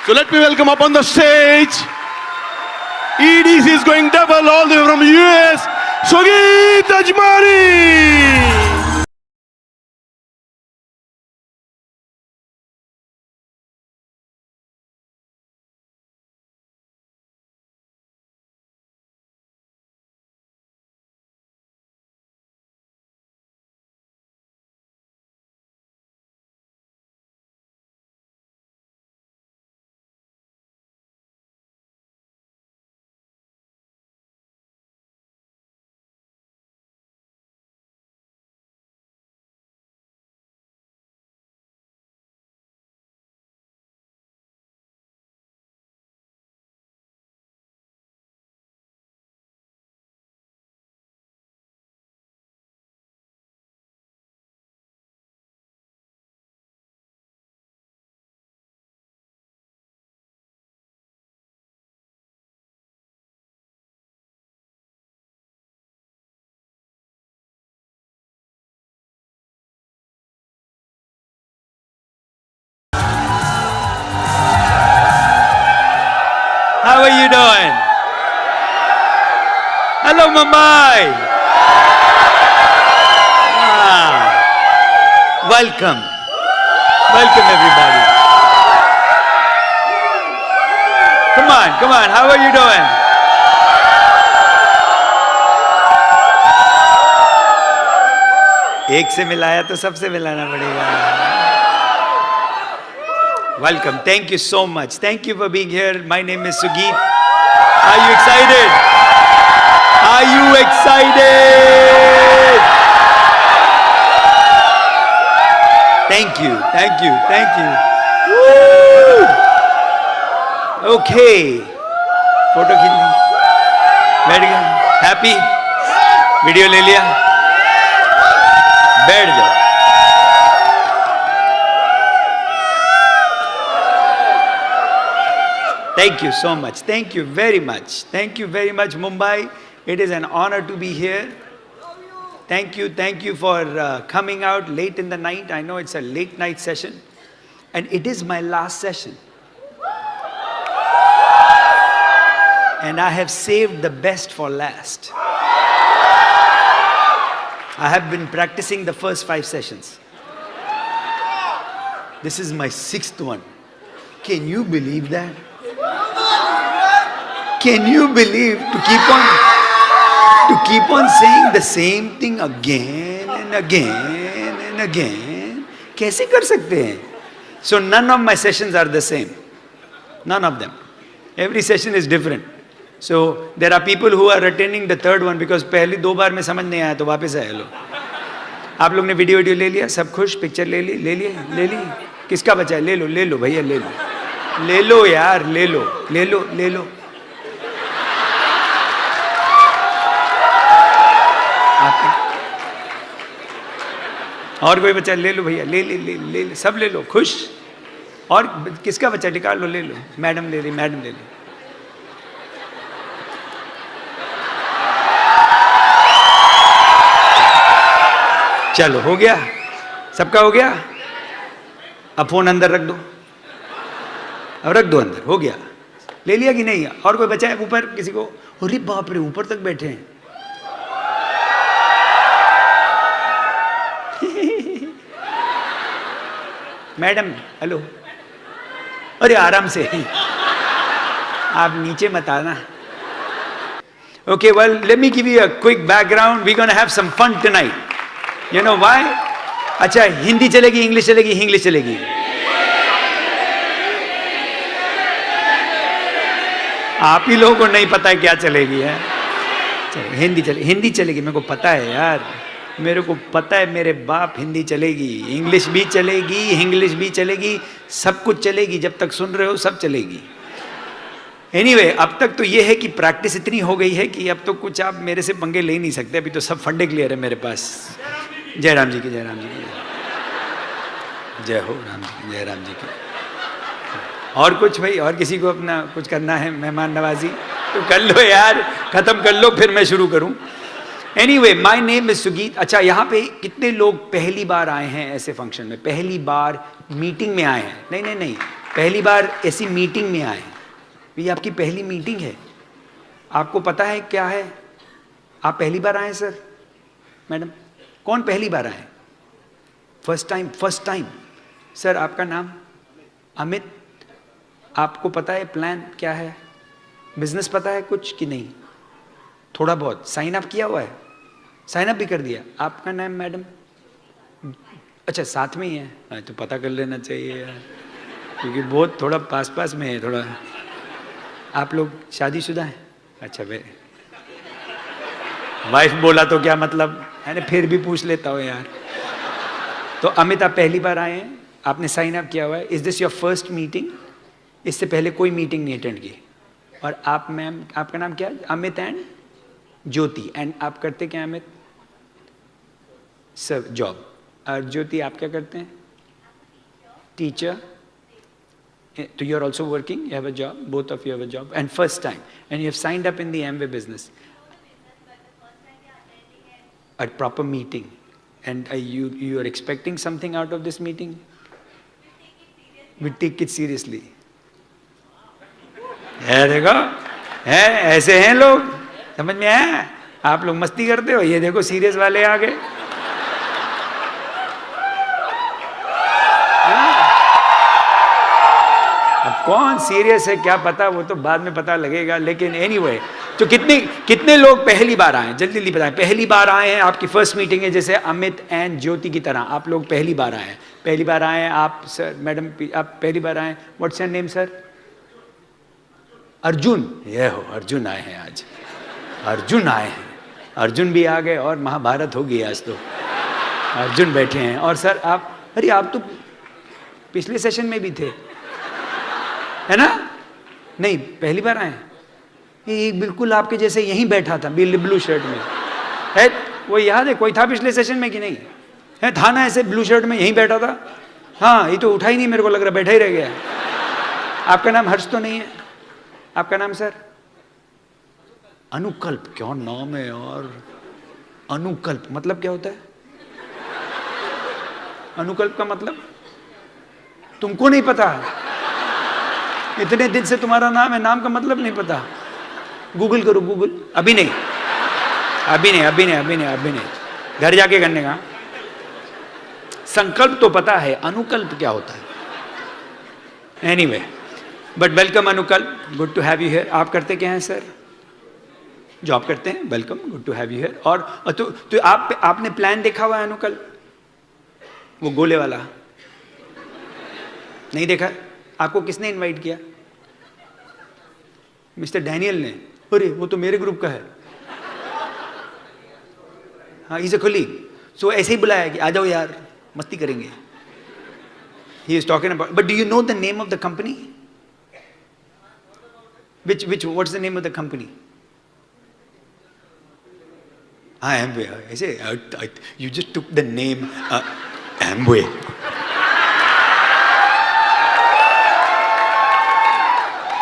So let me welcome up on the stage. EDC is going double all the way from US, Sugit Ajmani. How are you doing? Hello, Mumbai. Welcome. Welcome, everybody. Come on, come on. How are you doing? एक से मिलाया तो सबसे मिलाना पड़ेगा. Welcome. Thank you so much. Thank you for being here. My name is Sugit. Are you excited? Are you excited? Thank you. Thank you. Thank you. Woo! Okay. Photo खींचनी. बैठ गया. Happy? Video ले लिया. बैठ जाओ. Thank you so much. Thank you very much. Thank you very much, Mumbai. It is an honor to be here. Thank you for coming out late in the night. I know it's a late night session. And it is my last session. And I have saved the best for last. I have been practicing the first 5 sessions. This is my 6th one. Can you believe that? Can you believe to keep on saying the same thing again and again and again? कैसे कर सकते हैं? So none of my sessions are the same. None of them. Every session is different. So there are people who are attending the 3rd one because पहली 2 बार में समझ नहीं आया तो वापस आए लो. आप लोग ने वीडियो ले लिया, सब खुश, पिक्चर ले ली. किसका बचा है? ले लो भैया, ले लो यार, ले लो. और कोई बच्चा? ले लो भैया, ले सब ले लो, खुश. और किसका बच्चा? निकाल लो, ले लो. मैडम ले ली. चलो, हो गया, सबका हो गया. अब फोन अंदर रख दो. अब रख दो अंदर. हो गया. ले लिया कि नहीं? और कोई बच्चा है ऊपर? किसी को? अरे बाप रे, ऊपर तक बैठे हैं. Madam, hello. अरे आराम से, आप नीचे मत आना. Okay, well, let me give you a quick background. We're going to have some fun tonight. You know why? अच्छा, हिंदी चलेगी, इंग्लिश चलेगी. आप ही लोगों को नहीं पता है क्या चलेगी है. हिंदी चलेगी. मेरे को पता है यार, मेरे को पता है. मेरे बाप, हिंदी चलेगी, इंग्लिश भी चलेगी, सब कुछ चलेगी. जब तक सुन रहे हो सब चलेगी. Anyway, अब तक तो ये है कि प्रैक्टिस इतनी हो गई है कि अब तो कुछ आप मेरे से पंगे ले नहीं सकते. अभी तो सब फंडे क्लियर है मेरे पास. जय राम जी की. जय हो राम जी, जय राम जी की. और कुछ भाई, और किसी को अपना कुछ करना है, मेहमान नवाजी, तो कर लो यार, खत्म कर लो, फिर मैं शुरू करूं. Anyway, my name is Sugit. अच्छा, यहाँ पे कितने लोग पहली बार आए हैं ऐसे फंक्शन में? पहली बार मीटिंग में आए हैं? नहीं, पहली बार ऐसी मीटिंग में आए, ये आपकी पहली मीटिंग है, आपको पता है क्या है? आप पहली बार आए सर? मैडम, कौन पहली बार आए? First time. सर आपका नाम? अमित। आपको पता है प्लान क्या है? बिजनेस पता है कुछ कि नहीं? थोड़ा बहुत। साइन अप किया हुआ है? साइन अप भी कर दिया। आपका नाम मैडम? अच्छा, साथ में ही है, तो पता कर लेना चाहिए यार, क्योंकि बहुत थोड़ा पास में है थोड़ा। आप लोग शादीशुदा हैं? अच्छा, वे वाइफ बोला तो क्या मतलब है ना, फिर भी पूछ लेता हूँ यार। तो अमित, आप पहली बार आए हैं, आपने साइन अप किया हुआ है। Is this your first meeting? इससे पहले कोई मीटिंग नहीं अटेंड की? और आप मैम, आपका नाम क्या है? Amit and Jyoti. एंड आप करते क्या अमित? Sir job. और ज्योति आप क्या करते हैं? Teacher. So you are also working, you have a job, both of you have a job, and first time, and you have signed up in the Amway business. A proper meeting, and you are expecting something out of this meeting? We take it seriously. है देखो, है ऐसे हैं लोग, समझ में आया? आप लोग मस्ती करते हो, ये देखो सीरियस वाले आ गए। अब कौन सीरियस है क्या पता, वो तो बाद में पता लगेगा। लेकिन एनीवे, तो कितने लोग पहली बार आए? जल्दी जल्दी बताएं। पहली बार आए हैं, आपकी फर्स्ट मीटिंग है, जैसे अमित एंड ज्योति की तरह आप लोग पहली बार आए हैं। पहली बार आए हैं आप सर, मैडम आप पहली बार आए। What's your name sir? Arjun. ये हो, अर्जुन आए हैं आज, अर्जुन आए हैं, अर्जुन भी आ गए और महाभारत हो गई आज तो। अर्जुन बैठे हैं। और सर आप, अरे आप तो पिछले सेशन में भी थे, है ना? नहीं, पहली बार आए। ये बिल्कुल आपके जैसे यहीं बैठा था, ब्लू शर्ट में है, वो याद है? कोई था पिछले सेशन में कि नहीं है? था ना, ऐसे ब्लू शर्ट में यहीं बैठा था। हाँ, ये तो उठा ही नहीं, मेरे को लग रहा बैठा ही रह गया। आपका नाम हर्ष तो नहीं है? आपका नाम सर? अनुकल्प। क्या नाम है यार, अनुकल्प। मतलब क्या होता है अनुकल्प का मतलब? तुमको नहीं पता? इतने दिन से तुम्हारा नाम है, नाम का मतलब नहीं पता? गूगल करो, गूगल। अभी नहीं, घर जाके करने का। संकल्प तो पता है, अनुकल्प क्या होता है? Anyway, but welcome Anukalp, good to have you here. आप करते क्या हैं सर? जॉब करते हैं। Welcome, good to have you here. और तो आपने प्लान देखा हुआ है अनुकल्प? वो गोले वाला नहीं देखा? आपको किसने इनवाइट किया? मिस्टर डैनियल ने। अरे वो तो मेरे ग्रुप का है। हाँ, इज अ कलीग। सो ऐसे ही बुलाया कि आ जाओ यार, मस्ती करेंगे। He is talking about, but do you know the name of the company? which what's the name of the company? Amway. I say you just took the name Amway.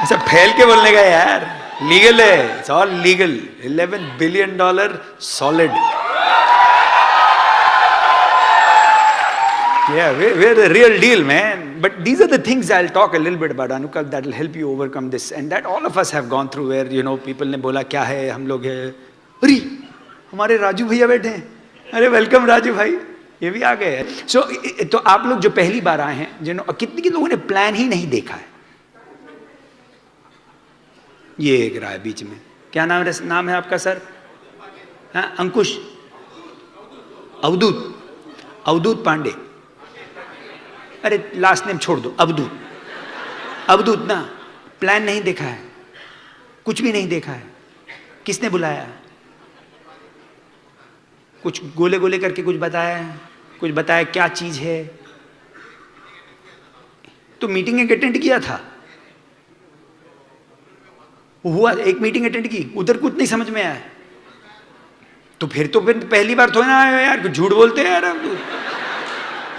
ऐसा फैल के बोलने का यार, लीगल है, it's all legal. $11 billion solid. Yeah, we're the real deal, man. But these are the things I'll talk a little bit about, Anukalp, that will help you overcome this, and that all of us have gone through, where you know people ने बोला क्या है, हम लोग है, अरे हमारे राजू भैया बैठे हैं, अरे वेलकम राजू भाई, ये भी आ गए हैं। So तो आप लोग जो पहली बार आए हैं, जिन्होंने कितने लोगों ने प्लान ही नहीं देखा है? ये एक रहा है बीच में। क्या नाम है आपका सर? हाँ, अंकुश, अवधूत पांडे। अरे लास्ट नेम छोड़ दो, अवधूत ना। प्लान नहीं देखा है, कुछ भी नहीं देखा है। किसने बुलाया? कुछ गोले करके कुछ बताया क्या चीज है? तो मीटिंग अटेंड किया था, हुआ एक मीटिंग अटेंड की, उधर कुछ नहीं समझ में आया, तो फिर पहली बार थोड़ा ना आया यार, झूठ बोलते हैं यार।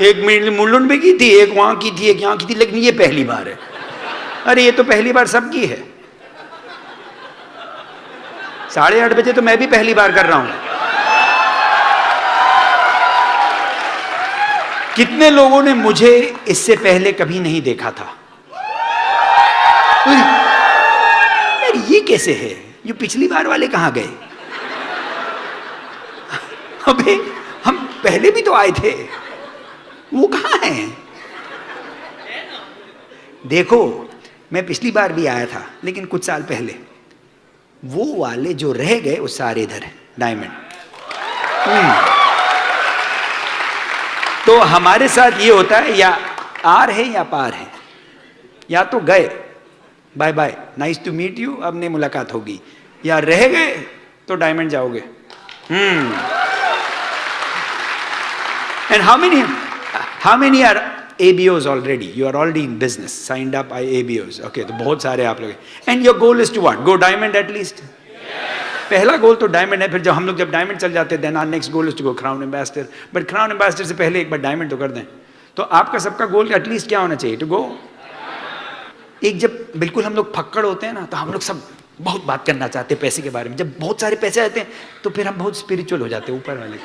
एक मुलुंड में की थी, एक वहां की थी, एक यहाँ की थी, लेकिन ये पहली बार है। अरे ये तो पहली बार सबकी है। 8:30 बजे तो मैं भी पहली बार कर रहा हूं। कितने लोगों ने मुझे इससे पहले कभी नहीं देखा था? यार ये कैसे है, ये पिछली बार वाले कहाँ गए? अबे हम पहले भी तो आए थे, वो कहाँ हैं? देखो मैं पिछली बार भी आया था, लेकिन कुछ साल पहले। वो वाले जो रह गए वो सारे इधर है, डायमंड। तो हमारे साथ ये होता है, या आर है या पार है, या तो गए bye bye nice to meet you, अब नहीं मुलाकात होगी, या रह गए तो डायमंड जाओगे। And how many are ABOs already? You are already in business, signed up by ABOs. Okay, तो बहुत सारे आप लोग। And your goal is to what? Go diamond at least? पहला गोल तो डायमंड है, फिर जब हम लोग जब डायमंड चल जाते हैं, then our next goal is to go crown ambassador. But crown ambassador से पहले एक बार डायमंड तो कर दें। तो आपका सबका गोल एटलीस्ट क्या होना चाहिए? To go। एक जब बिल्कुल हम लोग फक्कड़ होते हैं ना, तो हम लोग सब बहुत बात करना चाहते हैं पैसे के बारे में। जब बहुत सारे पैसे आते हैं तो फिर हम बहुत स्पिरिचुअल हो जाते हैं ऊपर वाले।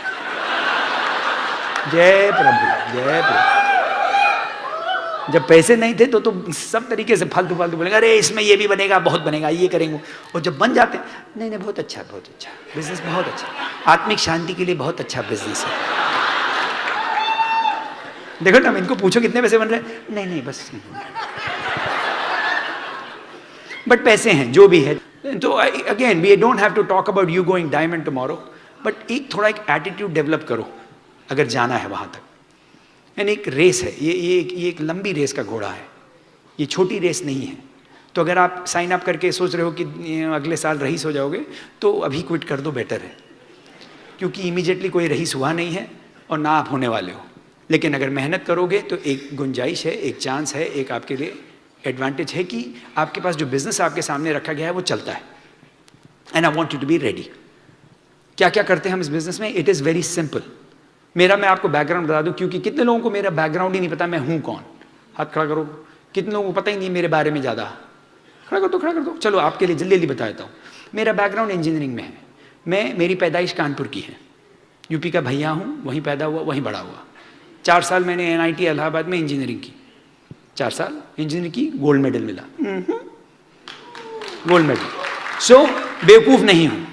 जय प्रभु, जय प्रभु। जब पैसे नहीं थे तो सब तरीके से फालतू बोलेंगे, अरे इसमें ये भी बनेगा, बहुत बनेगा, ये करेंगे। और जब बन जाते हैं, नहीं बहुत अच्छा बिजनेस, बहुत अच्छा, आत्मिक शांति के लिए बहुत अच्छा बिजनेस है। देखो ना, इनको पूछो कितने पैसे बन रहे हैं, नहीं बस। बट पैसे हैं जो भी है। तो again we don't have to talk about you going diamond tomorrow, but थोड़ा एक एटीट्यूड डेवलप करो अगर जाना है वहां तक। यानी एक रेस है, ये एक लंबी रेस का घोड़ा है, ये छोटी रेस नहीं है। तो अगर आप साइन अप करके सोच रहे हो कि अगले साल रईस हो जाओगे, तो अभी क्विट कर दो, बेटर है। क्योंकि इमीडिएटली कोई रईस हुआ नहीं है और ना आप होने वाले हो। लेकिन अगर मेहनत करोगे तो एक गुंजाइश है, एक चांस है, एक आपके लिए एडवांटेज है कि आपके पास जो बिजनेस आपके सामने रखा गया है वो चलता है। And I want you to be ready. क्या क्या करते हैं हम इस बिजनेस में? It is very simple. मैं आपको बैकग्राउंड बता दूं, क्योंकि कितने लोगों को मेरा बैकग्राउंड ही नहीं पता, मैं हूं कौन। हाथ खड़ा करो। कितने लोगों को पता ही नहीं मेरे बारे में ज़्यादा? खड़ा कर दो। चलो आपके लिए जल्दी बता देता हूँ। मेरा बैकग्राउंड इंजीनियरिंग में है। मेरी पैदाइश कानपुर की है, यूपी का भैया हूँ, वहीं पैदा हुआ, वहीं बड़ा हुआ। 4 साल मैंने NIT इलाहाबाद में इंजीनियरिंग की, 4 साल इंजीनियरिंग की, गोल्ड मेडल मिला, गोल्ड मेडल। सो बेवकूफ़ नहीं हूँ।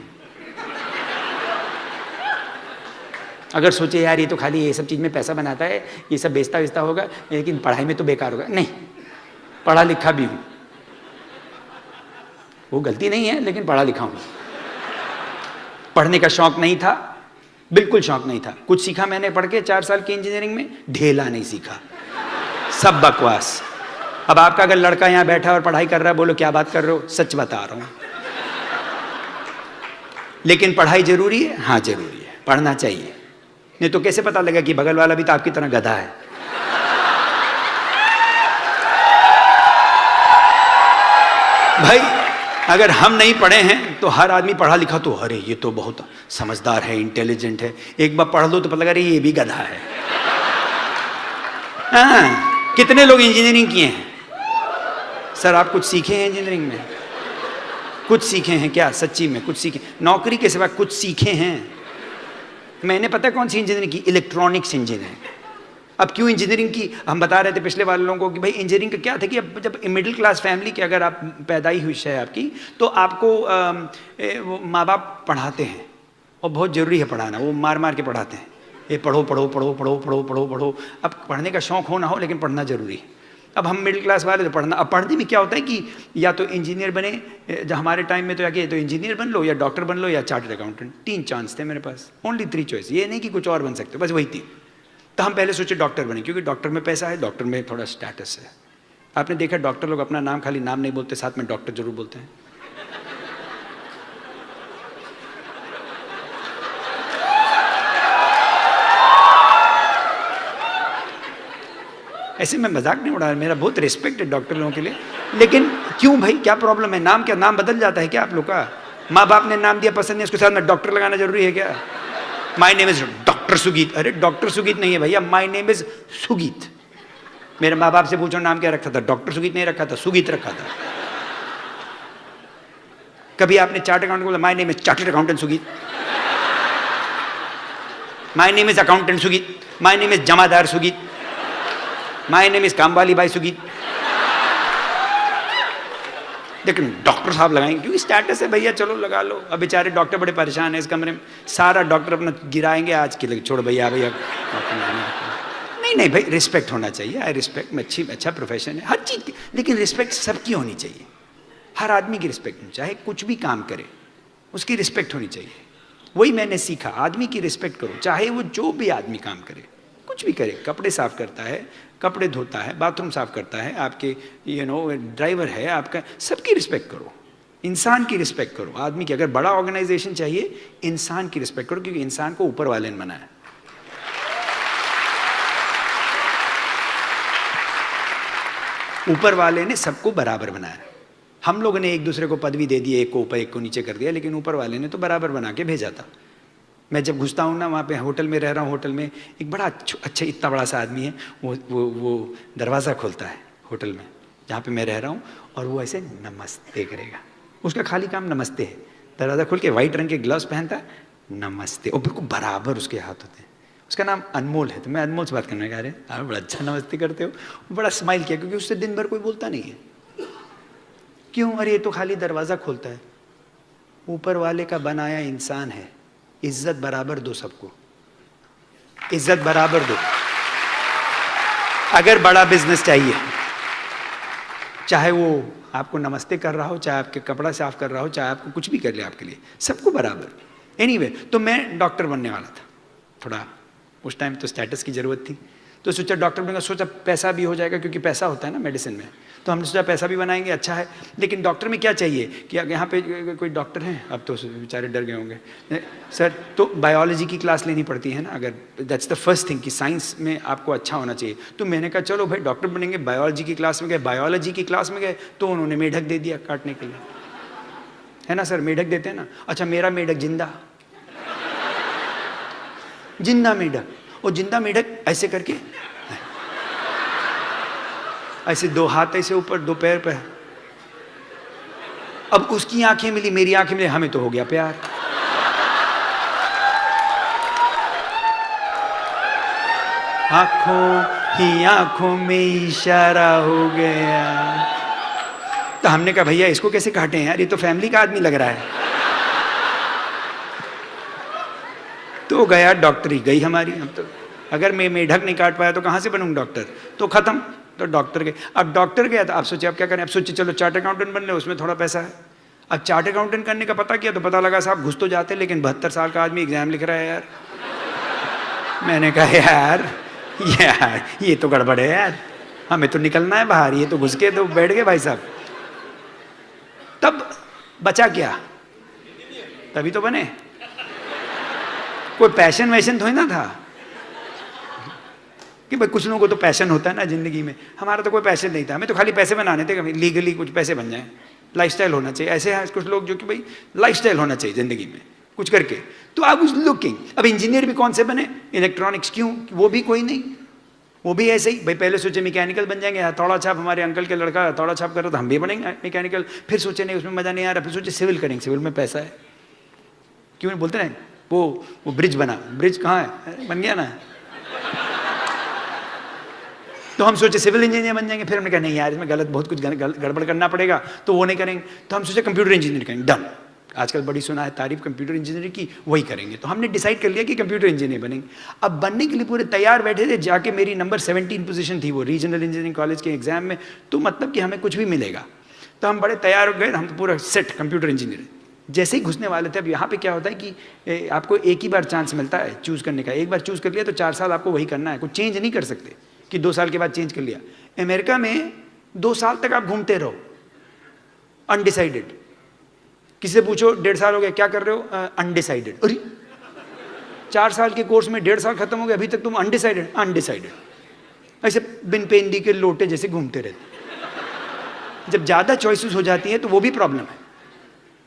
अगर सोचे यार ये तो खाली ये सब चीज़ में पैसा बनाता है, ये सब बेचता होगा, लेकिन पढ़ाई में तो बेकार होगा, नहीं, पढ़ा लिखा भी हूँ। वो गलती नहीं है, लेकिन पढ़ा लिखा हूँ। पढ़ने का शौक नहीं था, बिल्कुल शौक नहीं था। कुछ सीखा मैंने पढ़ के 4 साल की इंजीनियरिंग में, ढेला नहीं सीखा, सब बकवास। अब आपका अगर लड़का यहाँ बैठा और पढ़ाई कर रहा है, बोलो क्या बात कर रहे हो? सच बता रहा हूँ। लेकिन पढ़ाई जरूरी है? हाँ जरूरी है, पढ़ना चाहिए। नहीं तो कैसे पता लगा कि बगल वाला भी तो आपकी तरह गधा है? भाई अगर हम नहीं पढ़े हैं तो हर आदमी पढ़ा लिखा तो अरे ये तो बहुत समझदार है, इंटेलिजेंट है। एक बार पढ़ लो तो पता लगा अरे ये भी गधा है। हाँ, कितने लोग इंजीनियरिंग किए हैं? सर आप कुछ सीखे हैं इंजीनियरिंग में? कुछ सीखे हैं क्या? सच्ची में कुछ सीखे? नौकरी के सिवा कुछ सीखे हैं? मैंने पता कौन सी इंजीनियरिंग की? Electronics engineering. अब क्यों इंजीनियरिंग की? हम बता रहे थे पिछले वाले लोगों को कि भाई इंजीनियरिंग का क्या था कि अब जब मिडिल क्लास फैमिली की अगर आप पैदाई हुई है आपकी, तो आपको माँ बाप पढ़ाते हैं और बहुत ज़रूरी है पढ़ाना। वो मार के पढ़ाते हैं, ये पढ़ो पढ़ो पढ़ो पढ़ो पढ़ो पढ़ो पढ़ो। अब पढ़ने का शौक़ हो ना हो, लेकिन पढ़ना ज़रूरी है। अब हम मिडिल क्लास वाले तो पढ़ना, अब पढ़ने में क्या होता है कि या तो इंजीनियर बने, जब हमारे टाइम में तो या तो इंजीनियर बन लो, या डॉक्टर बन लो, या चार्टर्ड अकाउंटेंट। 3 चांस थे मेरे पास, ओनली 3 चॉइस। ये नहीं कि कुछ और बन सकते, बस वही थी। तो हम पहले सोचे डॉक्टर बने, क्योंकि डॉक्टर में पैसा है, डॉक्टर में थोड़ा स्टेटस है। आपने देखा डॉक्टर लोग अपना नाम खाली नाम नहीं बोलते, साथ में डॉक्टर जरूर बोलते हैं। ऐसे मैं मजाक नहीं उड़ा, मेरा बहुत रिस्पेक्ट है डॉक्टर लोगों के लिए। लेकिन क्यों भाई, क्या प्रॉब्लम है? नाम क्या, नाम बदल जाता है क्या आप लोग का? माँ बाप ने नाम दिया, पसंद नहीं, उसके साथ में डॉक्टर लगाना जरूरी है क्या? My name is doctor Sugeet. अरे डॉक्टर सुगीत नहीं है भैया, माय नेम इज सुगीत। मेरे माँ बाप से पूछो नाम क्या रखा था? डॉक्टर सुगीत नहीं रखा था, सुगीत रखा था। कभी आपने चार्टर्ड अकाउंटेंट बोला my name is chartered accountant Sugeet? My name is accountant Sugeet, my name is जमादार सुगीत, माय नेम इज कामवाली बाई सुगीत। लेकिन डॉक्टर साहब लगाएंगे क्योंकि स्टेटस है भैया, चलो लगा लो। अब बेचारे डॉक्टर बड़े परेशान है इस कमरे में, सारा डॉक्टर अपना गिराएंगे आज के लिए, छोड़ भैया भैया। नहीं नहीं भाई, रिस्पेक्ट होना चाहिए। आई रिस्पेक्ट, अच्छा प्रोफेशन है हर चीज़ की, लेकिन रिस्पेक्ट सबकी होनी चाहिए। हर आदमी की रिस्पेक्ट होनी, चाहे कुछ भी काम करे उसकी रिस्पेक्ट होनी चाहिए। वही मैंने सीखा, आदमी की रिस्पेक्ट करो, चाहे वो जो भी आदमी काम करे, कुछ भी करे, कपड़े साफ करता है, कपड़े धोता है, बाथरूम साफ करता है, आपके ड्राइवर है आपका, सबकी रिस्पेक्ट करो, इंसान की रिस्पेक्ट करो। आदमी की, अगर बड़ा ऑर्गेनाइजेशन चाहिए, इंसान की रिस्पेक्ट करो, क्योंकि इंसान को ऊपर वाले ने बनाया। ऊपर वाले ने सबको बराबर बनाया। हम लोगों ने एक दूसरे को पदवी दे दी, एक को ऊपर एक को नीचे कर दिया, लेकिन ऊपर वाले ने तो बराबर बना के भेजा था। मैं जब घुसता हूँ ना, वहाँ पे होटल में रह रहा हूँ, होटल में एक बड़ा अच्छा इतना बड़ा सा आदमी है, वो दरवाज़ा खोलता है होटल में जहाँ पे मैं रह रहा हूँ, और वो ऐसे नमस्ते करेगा। उसका खाली काम नमस्ते है। दरवाज़ा खोल के वाइट रंग के ग्लव्स पहनता है, नमस्ते, और बिल्कुल बराबर उसके हाथ होते हैं। उसका नाम अनमोल है, तो मैं अनमोल से बात करने कह रहे आप बड़ा अच्छा नमस्ते करते हो। बड़ा स्माइल किया, क्योंकि उससे दिन भर कोई बोलता नहीं है। क्यों? अरे ये तो खाली दरवाज़ा खोलता है। ऊपर वाले का बनाया इंसान है, इज्जत बराबर दो सबको, इज्जत बराबर दो। अगर बड़ा बिजनेस चाहिए, चाहे वो आपको नमस्ते कर रहा हो, चाहे आपके कपड़ा साफ कर रहा हो, चाहे आपको कुछ भी कर ले, आपके लिए सबको बराबर। एनीवे, तो मैं डॉक्टर बनने वाला था। थोड़ा उस टाइम तो स्टेटस की ज़रूरत थी, तो सोचा डॉक्टर बनूंगा। सोचा पैसा भी हो जाएगा, क्योंकि पैसा होता है ना मेडिसिन में, तो हमने सोचा पैसा भी बनाएंगे, अच्छा है। लेकिन डॉक्टर में क्या चाहिए कि यहाँ पे कोई डॉक्टर हैं, अब तो बेचारे डर गए होंगे सर, तो बायोलॉजी की क्लास लेनी पड़ती है ना, अगर दैट्स द फर्स्ट थिंग कि साइंस में आपको अच्छा होना चाहिए। तो मैंने कहा चलो भाई डॉक्टर बनेंगे। बायोलॉजी की क्लास में गए, बायोलॉजी की क्लास में गए तो उन्होंने मेढक दे दिया काटने के लिए, है ना सर, मेढक देते हैं ना। अच्छा, मेरा मेढक जिंदा मेढक, और जिंदा मेढक ऐसे करके, ऐसे दो हाथ ऐसे ऊपर, दो पैर पे। अब उसकी आंखें मिली, मेरी आंखें मिली, हमें तो हो गया प्यार। आंखों ही आंखों में इशारा हो गया। तो हमने कहा भैया इसको कैसे काटे हैं यार, ये तो फैमिली का आदमी लग रहा है। तो गया डॉक्टरी गई हमारी। हम तो अगर मैं मेढक नहीं काट पाया तो कहाँ से बनूंगा डॉक्टर, तो खत्म। तो डॉक्टर गए। अब डॉक्टर गया तो आप सोचे अब क्या करें, अब सोचे चलो चार्ट अकाउंटेंट बन ले, उसमें थोड़ा पैसा है। अब चार्ट अकाउंटेंट करने का पता किया तो पता लगा साहब घुस तो जाते, लेकिन 72 साल का आदमी एग्जाम लिख रहा है यार। मैंने कहा यार ये तो गड़बड़ है यार, हमें तो निकलना है बाहर, ये तो घुस के तो बैठ गए भाई साहब। तब बचा क्या, तभी तो बने। कोई पैशन वैशन थोड़ी ना था कि भाई कुछ लोगों को तो पैशन होता है ना जिंदगी में, हमारा तो कोई पैशन नहीं था। हमें तो खाली पैसे बनाने थे, कभी लीगली कुछ पैसे बन जाएं, लाइफस्टाइल होना चाहिए। ऐसे हैं कुछ लोग जो कि भाई लाइफस्टाइल होना चाहिए जिंदगी में कुछ करके। तो आई वाज लुकिंग। अब इंजीनियर भी कौन से बने, इलेक्ट्रॉनिक्स, क्यों, वो भी कोई नहीं, वो भी ऐसे ही भाई। पहले सोचे मैकेनिकल बन जाएंगे, हथौड़ा छाप, हमारे अंकल के लड़का हथौड़ा छाप कर रहा था, हम भी बनेंगे मैकेनिकल। फिर सोचे नहीं उसमें मजा नहीं आ रहा, फिर सोचे सिविल करेंगे, सिविल में पैसा है। क्यों बोलते ना वो ब्रिज बना, ब्रिज कहाँ है, बन गया ना। तो हम सोचे सिविल इंजीनियर बन जाएंगे। फिर हमने कहा नहीं यार इसमें गलत, बहुत कुछ गड़बड़ करना पड़ेगा, तो वो नहीं करेंगे। तो हम सोचे कंप्यूटर इंजीनियर करेंगे, डन। आजकल बड़ी सुना है तारीफ कंप्यूटर इंजीनियरिंग की, वही करेंगे। तो हमने डिसाइड कर लिया कि कंप्यूटर इंजीनियर बनेंगे। अब बनने के लिए पूरे तैयार बैठे थे, जाके मेरी नंबर 17 पोजीशन थी वो रीजनल इंजीनियरिंग कॉलेज के एग्जाम में, तो मतलब कि हमें कुछ भी मिलेगा। तो हम बड़े तैयार हो गए, हम तो पूरा सेट कंप्यूटर इंजीनियर। जैसे ही घुसने वाले थे, अब यहाँ पे क्या होता है कि आपको एक ही बार चांस मिलता है चूज़ करने का। एक बार चूज़ कर लिया तो 4 साल आपको वही करना है, कुछ चेंज नहीं कर सकते कि 2 साल के बाद चेंज कर लिया। अमेरिका में 2 साल तक आप घूमते रहो अनडिसाइडेड। किसी से पूछो 1.5 साल हो गया क्या कर रहे हो, अनडिसाइडेड। अरे 4 साल के कोर्स में 1.5 साल खत्म हो गया, अभी तक तुम अनडिसाइडेड। ऐसे बिन पेंडी के लोटे जैसे घूमते रहते। जब ज़्यादा चॉइसेस हो जाती हैं तो वो भी प्रॉब्लम है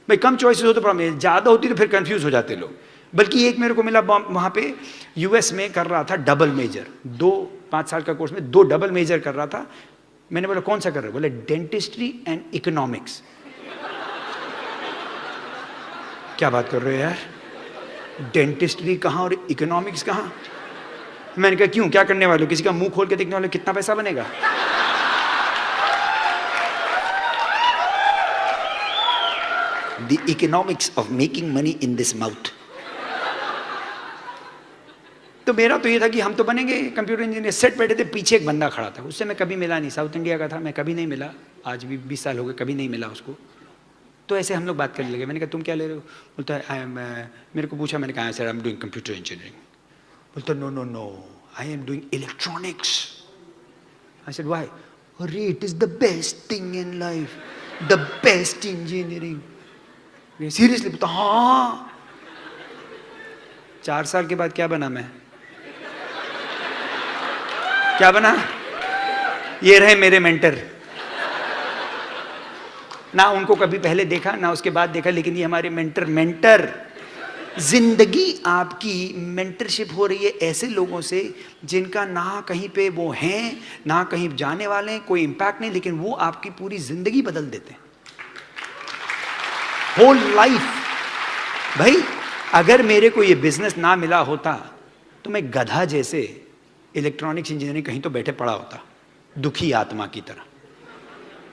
भाई। कम चॉइसेस हो तो प्रॉब्लम है, ज़्यादा होती तो फिर कंफ्यूज हो जाते लोग। बल्कि एक मेरे को मिला वहाँ पे यूएस में कर रहा था डबल मेजर, 5 साल का कोर्स में 2 डबल मेजर कर रहा था। मैंने बोला कौन सा कर रहे हो, बोले डेंटिस्ट्री एंड इकोनॉमिक्स। क्या बात कर रहे हो यार, डेंटिस्ट्री कहाँ और इकोनॉमिक्स कहाँ। मैंने कहा क्यों, क्या करने वाले हो, किसी का मुंह खोल के देखने वाले, कितना पैसा बनेगा। The economics of making money in this mouth. तो मेरा तो ये था कि हम तो बनेंगे कंप्यूटर इंजीनियर। सेट बैठे थे, पीछे एक बंदा खड़ा था, उससे मैं कभी मिला नहीं, साउथ इंडिया का था, मैं कभी नहीं मिला, आज भी 20 साल हो गए, कभी नहीं मिला उसको। तो ऐसे हम लोग बात करने लगे। मैंने कहा तुम क्या ले रहे हो? बोलता है मेरे को पूछा, मैंने कहा sir I am doing computer engineering. बोलता no no no I am doing electronics. I said why? अरे it is the best thing in life, the best engineering. Seriously? बोलता हाँ। 4 साल के बाद क्या बना मैं? क्या बना? ये रहे मेरे मेंटर। ना उनको कभी पहले देखा ना उसके बाद देखा, लेकिन ये हमारे मेंटर। जिंदगी आपकी मेंटरशिप हो रही है ऐसे लोगों से जिनका ना कहीं पे वो हैं ना कहीं जाने वाले हैं, कोई इंपैक्ट नहीं, लेकिन वो आपकी पूरी जिंदगी बदल देते हैं, होल लाइफ। भाई अगर मेरे को ये बिजनेस ना मिला होता तो मैं गधा जैसे इलेक्ट्रॉनिक्स इंजीनियरिंग कहीं तो बैठे पड़ा होता, दुखी आत्मा की तरह,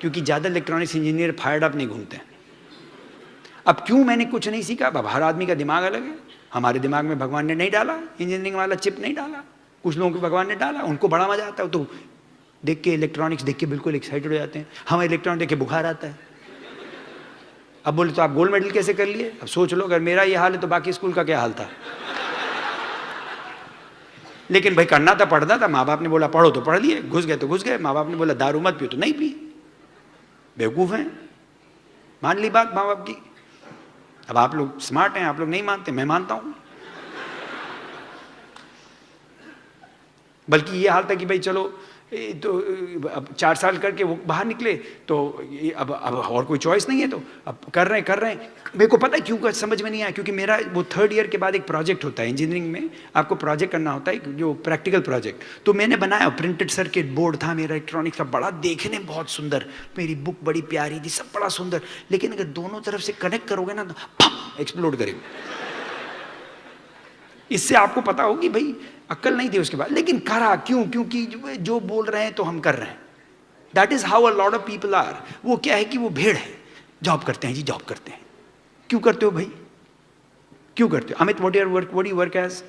क्योंकि ज़्यादा इलेक्ट्रॉनिक्स इंजीनियर फायर्ड अप नहीं घूमते हैं। अब क्यों मैंने कुछ नहीं सीखा? अब हर आदमी का दिमाग अलग है। हमारे दिमाग में भगवान ने नहीं डाला इंजीनियरिंग वाला चिप, नहीं डाला। कुछ लोगों को भगवान ने डाला, उनको बड़ा मजा आता है, तो देख के इलेक्ट्रॉनिक्स देख के बिल्कुल एक्साइटेड हो जाते हैं। हमें इलेक्ट्रॉनिक देख के बुखार आता है। अब बोले तो आप गोल्ड मेडल कैसे कर लिए? अब सोच लो, अगर मेरा ये हाल है तो बाकी स्कूल का क्या हाल था। लेकिन भाई करना था, पढ़ना था। माँ बाप ने बोला पढ़ो तो पढ़ लिए, घुस गए तो घुस गए। माँ बाप ने बोला दारू मत पियो तो नहीं पी। बेवकूफ़ हैं, मान ली बात माँ बाप की। अब आप लोग स्मार्ट हैं, आप लोग नहीं मानते, मैं मानता हूं। बल्कि ये हाल था कि भाई चलो तो अब 4 साल करके वो बाहर निकले, तो अब और कोई चॉइस नहीं है, तो अब कर रहे हैं। मेरे को पता है क्यों समझ में नहीं आया, क्योंकि मेरा वो 3rd ईयर के बाद एक प्रोजेक्ट होता है इंजीनियरिंग में, आपको प्रोजेक्ट करना होता है जो प्रैक्टिकल प्रोजेक्ट। तो मैंने बनाया, प्रिंटेड सर्किट बोर्ड था मेरा इलेक्ट्रॉनिक्स का, बड़ा देखने बहुत सुंदर, मेरी बुक बड़ी प्यारी थी, सब बड़ा सुंदर। लेकिन अगर दोनों तरफ से कनेक्ट करोगे ना तो एक्सप्लोड करेगा। इससे आपको पता हो कि भाई अक्ल नहीं थी उसके बाद, लेकिन करा क्यों? क्योंकि जो बोल रहे हैं तो हम कर रहे हैं। That is how a lot of people are. वो क्या है कि वो भेड़ है, जॉब करते हैं जी, जॉब करते हैं। क्यों करते हो भाई? क्यों करते हो? Amit, what do you work as?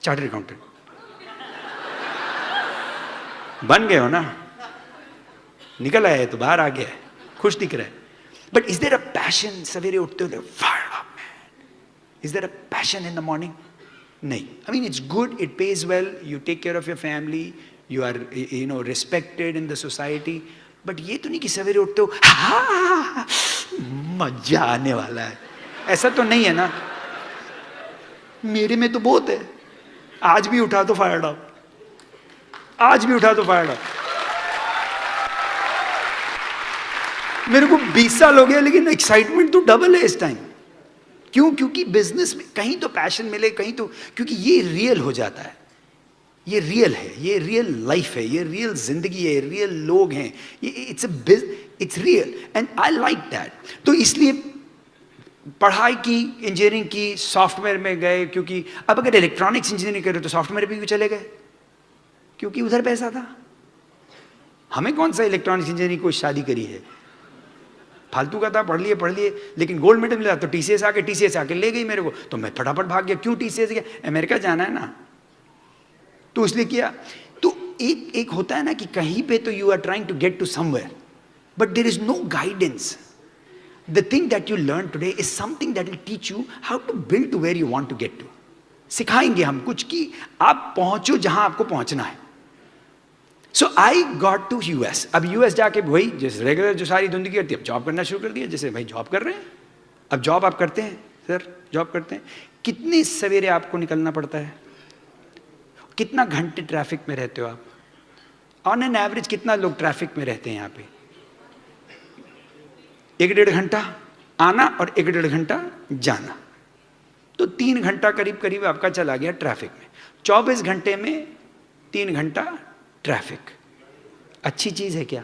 Chartered accountant. बन गए हो ना, निकल आए तो बाहर आ गया है, खुश दिख रहा है। But is there a passion? सवेरे उठते हो fire up man, is there a passion in the morning? नहीं। I mean it's good, it pays well, you take care of your family, you are respected in the society, but ये तो नहीं कि सवेरे उठते हो हाँ मजा आने वाला है, ऐसा तो नहीं है ना। मेरे में तो बहुत है। आज भी उठा तो फायर अप, आज भी उठा तो फायर अप। मेरे को 20 साल हो गया, लेकिन एक्साइटमेंट तो डबल है इस टाइम। क्यों? क्योंकि बिजनेस में कहीं तो पैशन मिले, कहीं तो, क्योंकि ये रियल हो जाता है, ये रियल है, ये रियल लाइफ है, ये रियल जिंदगी है, रियल लोग हैं, ये it's real and I like that. तो इसलिए पढ़ाई की, इंजीनियरिंग की, सॉफ्टवेयर में गए, क्योंकि अब अगर इलेक्ट्रॉनिक्स इंजीनियरिंग करे तो सॉफ्टवेयर भी चले गए, क्योंकि उधर पैसा था। हमें कौन सा इलेक्ट्रॉनिक्स इंजीनियरिंग को शादी करी है, फालतू का था, पढ़ लिए। लेकिन गोल्ड मेडल मिला तो टीसीएस आके ले गई मेरे को, तो मैं फटाफट भाग गया। क्यों टीसीएस गया? अमेरिका जाना है ना, तो इसलिए किया। तो एक होता है ना कि कहीं पे तो you are trying to get to somewhere, but there is no guidance. The thing that you learn today is something that will teach you how to build to where you want to get to. सिखाएंगे हम कुछ कि आप पहुंचो जहां आपको पहुंचना है। सो आई गॉट टू यूएस। अब यूएस जाके वही जैसे रेगुलर जो सारी जिंदगी करती है, अब जॉब करना शुरू कर दिया, जैसे भाई जॉब कर रहे हैं। अब जॉब आप करते हैं सर, जॉब करते हैं, कितने सवेरे आपको निकलना पड़ता है, कितना घंटे ट्रैफिक में रहते हो आप? ऑन एन एवरेज कितना लोग ट्रैफिक में रहते हैं यहाँ पे? 1-1.5 घंटा आना और 1-1.5 घंटा जाना, तो 3 घंटा करीब आपका चला गया ट्रैफिक में। 24 घंटे में 3 घंटा ट्रैफिक। अच्छी चीज है क्या?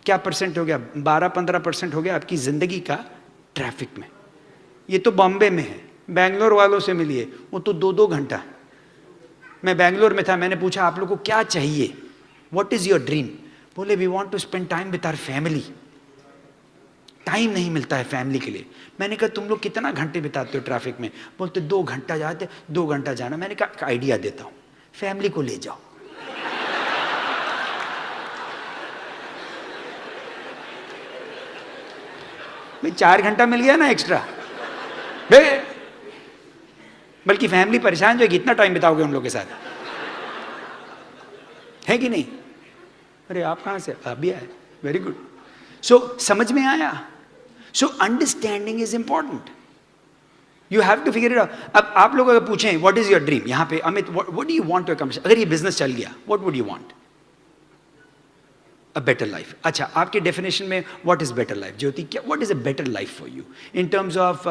क्या परसेंट हो गया? 12-15% हो गया आपकी जिंदगी का ट्रैफिक में। ये तो बॉम्बे में है, बेंगलोर वालों से मिलिए, वो तो 2-2 घंटा। मैं बेंगलोर में था, मैंने पूछा आप लोग को क्या चाहिए, व्हाट इज योर ड्रीम? बोले we want to spend time with our family. Time नहीं मिलता है फैमिली के लिए। मैंने कहा तुम लोग कितना घंटे बिताते हो ट्रैफिक में? बोलते 2 घंटा जाते, 2 घंटा जाना। मैंने कहा आइडिया देता हूँ, फैमिली को ले जाओ। भाई 4 घंटा मिल गया ना एक्स्ट्रा। बल्कि फैमिली परेशान जो है, कितना टाइम बिताओगे उन लोगों के साथ, है कि नहीं? अरे आप कहाँ से? अभी आए, वेरी गुड। सो समझ में आया? So understanding is important, you have to figure it out. अब आप लोग अगर पूछें व्हाट इज योर ड्रीम, यहाँ पे Amit what do you want to accomplish, अगर ये बिजनेस चल गया what would you want? A better life. अच्छा, आपके डेफिनेशन में what is better life? Jyoti, क्या what is a better life for you in terms of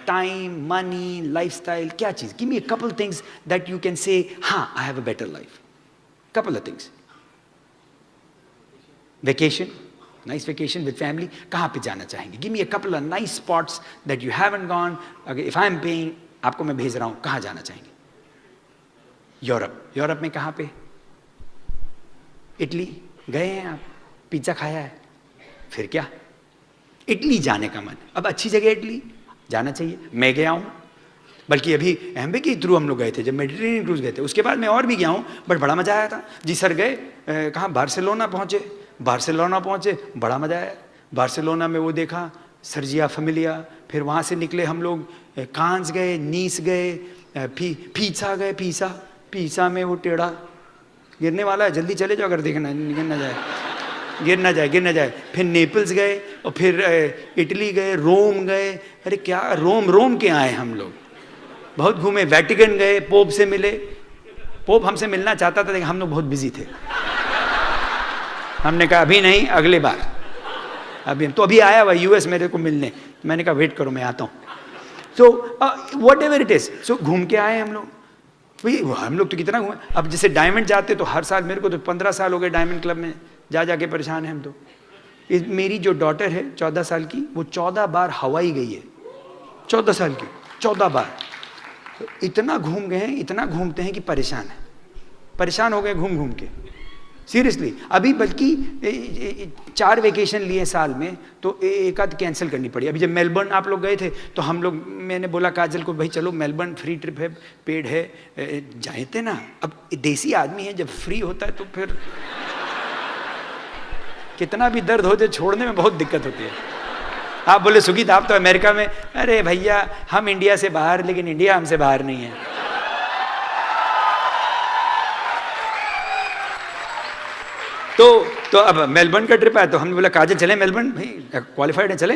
time, money, lifestyle? क्या चीज? Give me a couple things that you can say हाँ I have a better life. Couple of things. Vacation, nice vacation with family, कहाँ पे जाना चाहेंगे? Give me a couple of nice spots that you haven't gone. अगर if I am paying, आपको मैं भेज रहा हूँ, कहाँ जाना चाहेंगे? यूरोप। यूरोप में कहाँ पे? इटली गए हैं आप? पिज्जा खाया है? फिर क्या? इटली जाने का मन। अब अच्छी जगह इटली जाना चाहिए। मैं गया हूँ, बल्कि अभी एम्बे के थ्रू हम लोग गए थे, जब मेडिटेरेनियन क्रूज गए थे। उसके बाद मैं और भी गया हूँ, बट बड़ा मजा आया था जी। सर गए कहाँ? बार्सिलोना पहुँचे। बार्सिलोना पहुँचे, बड़ा मजा आया। बार्सिलोना में वो देखा सर्जिया फैमिलिया। फिर वहाँ से निकले हम लोग कांस गए, नीस गए, पीसा गए। पीसा में वो टेढ़ा गिरने वाला है, जल्दी चले जाओ अगर देखना, गिर ना जाए। फिर नेपल्स गए और फिर इटली गए, रोम गए। अरे क्या रोम के आए हम लोग, बहुत घूमे। वेटिकन गए, पोप से मिले। पोप हमसे मिलना चाहता था लेकिन हम लोग बहुत बिजी थे। हमने कहा अभी नहीं, अगले बार। अभी आया हुआ यूएस मेरे को मिलने। मैंने कहा वेट करो, मैं आता हूँ। So whatever it is, so घूम के आए हम लोग। भाई हम लोग तो कितना घूमे। अब जैसे डायमंड जाते तो हर साल, मेरे को तो 15 साल हो गए डायमंड क्लब में जा के परेशान है हम तो। मेरी जो डॉटर है 14 साल की, वो 14 बार हवाई गई है। 14 साल की 14 बार। तो इतना घूम गए हैं, इतना घूमते हैं कि परेशान हो गए घूम के, सीरियसली। अभी बल्कि 4 वेकेशन लिए साल में, तो एक आध कैंसिल करनी पड़ी। अभी जब मेलबर्न आप लोग गए थे तो हम लोग, मैंने बोला काजल को, भाई चलो मेलबर्न फ्री ट्रिप है, पेड है, जाए थे ना। अब देसी आदमी है, जब फ्री होता है तो फिर कितना भी दर्द हो जाए, छोड़ने में बहुत दिक्कत होती है। आप बोले सुगीत आप तो अमेरिका में, अरे भैया हम इंडिया से बाहर, लेकिन इंडिया हमसे बाहर नहीं है। तो अब मेलबर्न का ट्रिप आया तो हमने बोला काजल चले मेलबर्न, भाई क्वालिफाइड है चले?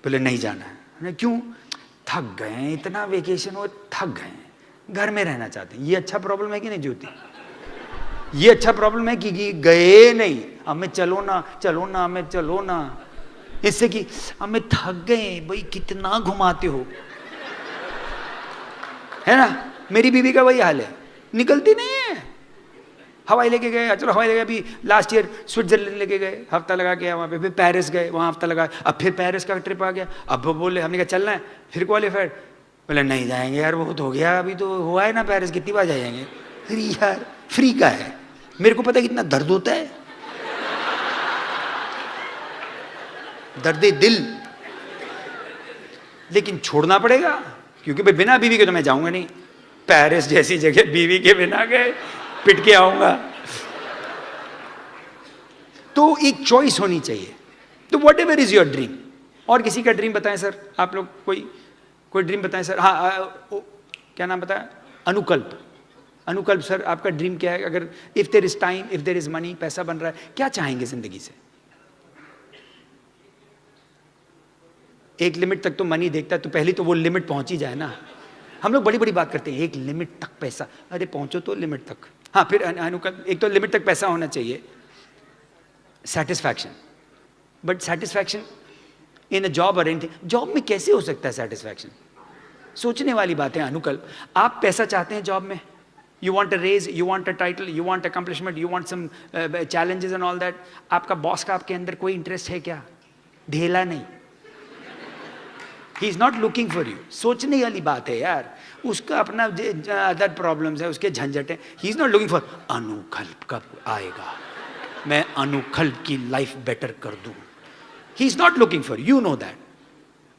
बोले नहीं जाना है। क्यों? थक गए हैं, इतना वेकेशन हो, थक गए हैं, घर में रहना चाहते हैं। ये अच्छा प्रॉब्लम है कि नहीं ज्योति? ये अच्छा प्रॉब्लम है कि गए नहीं, हमें चलो ना, इससे कि हमें थक गए। भाई कितना घुमाते हो, है ना? मेरी बीवी का वही हाल है, निकलती नहीं है। हवाई लेके गए, चलो हवाई लेके, अभी लास्ट ईयर स्विट्जरलैंड लेके गए, हफ्ता लगा के वहाँ पे। फिर पेरिस गए, वहाँ हफ्ता लगा। अब फिर पेरिस का ट्रिप आ गया। अब वो बोले, हमने कहा चलना है, फिर क्वालिफाइड। बोले नहीं जाएंगे यार, बहुत हो गया, अभी तो हुआ है ना पेरिस, कितनी बार जाएंगे? फिर यार फ्री का है। मेरे को पता है कितना दर्द होता है, दर्द दिल, लेकिन छोड़ना पड़ेगा, क्योंकि भाई बिना बीवी के तो मैं जाऊंगा नहीं। पेरिस जैसी जगह बीवी के बिना गए पिट के आऊंगा। तो एक चॉइस होनी चाहिए। तो what ever is your dream. और किसी का ड्रीम बताएं सर, आप लोग कोई ड्रीम बताएं सर। हाँ, क्या नाम बताया? अनुकल्प सर, आपका ड्रीम क्या है? अगर if there is time, if there is money, पैसा बन रहा है, क्या चाहेंगे जिंदगी से? एक लिमिट तक तो मनी देखता है, तो पहले तो वो लिमिट पहुंच ही जाए ना। हम लोग बड़ी बात करते हैं, एक लिमिट तक पैसा। अरे पहुंचो तो लिमिट तक। हाँ, फिर अनुकल्प, एक तो लिमिट तक पैसा होना चाहिए, satisfaction. But satisfaction in a job और एनीथिंग, जॉब में कैसे हो सकता है सेटिस्फैक्शन? सोचने वाली बात है अनुकल्प। आप पैसा चाहते हैं जॉब में, you want a raise, you want a title, you want accomplishment, you want some challenges and all that. आपका बॉस का आपके अंदर कोई इंटरेस्ट है क्या? ढेला नहीं। He is not looking for you. सोचने वाली बात है यार, उसका अपना अदर प्रॉब्लम्स है, उसके झंझट है। ही इज नॉट लुकिंग फॉर अनुकल्प कब आएगा, मैं अनुकल्प की लाइफ बेटर कर दूं। ही is not looking for, you know that.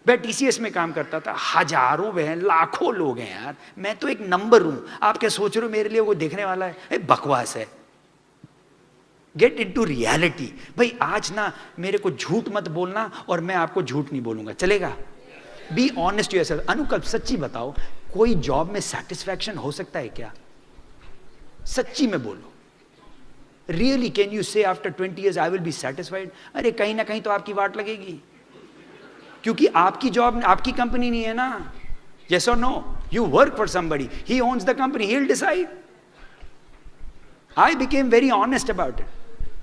मैं टीसीएस में काम करता था, हजारों हैं, लाखों लोग हैं यार, मैं तो एक नंबर हूं। आप क्या सोच रहे हो मेरे लिए वो देखने वाला है? बकवास है। Get into reality. भाई आज ना मेरे को झूठ मत बोलना और मैं आपको झूठ नहीं बोलूंगा, चलेगा? Be honest yourself. अनुकल्प सच्ची बताओ, कोई जॉब में सेटिस्फैक्शन हो सकता है क्या? सच्ची में बोलो, रियली कैन यू से after 20 years I will be satisfied? अरे कहीं ना कहीं तो आपकी वाट लगेगी, क्योंकि आपकी जॉब आपकी कंपनी नहीं है ना। yes or no? You work for somebody, he owns the company, he'll decide. I became very honest about it.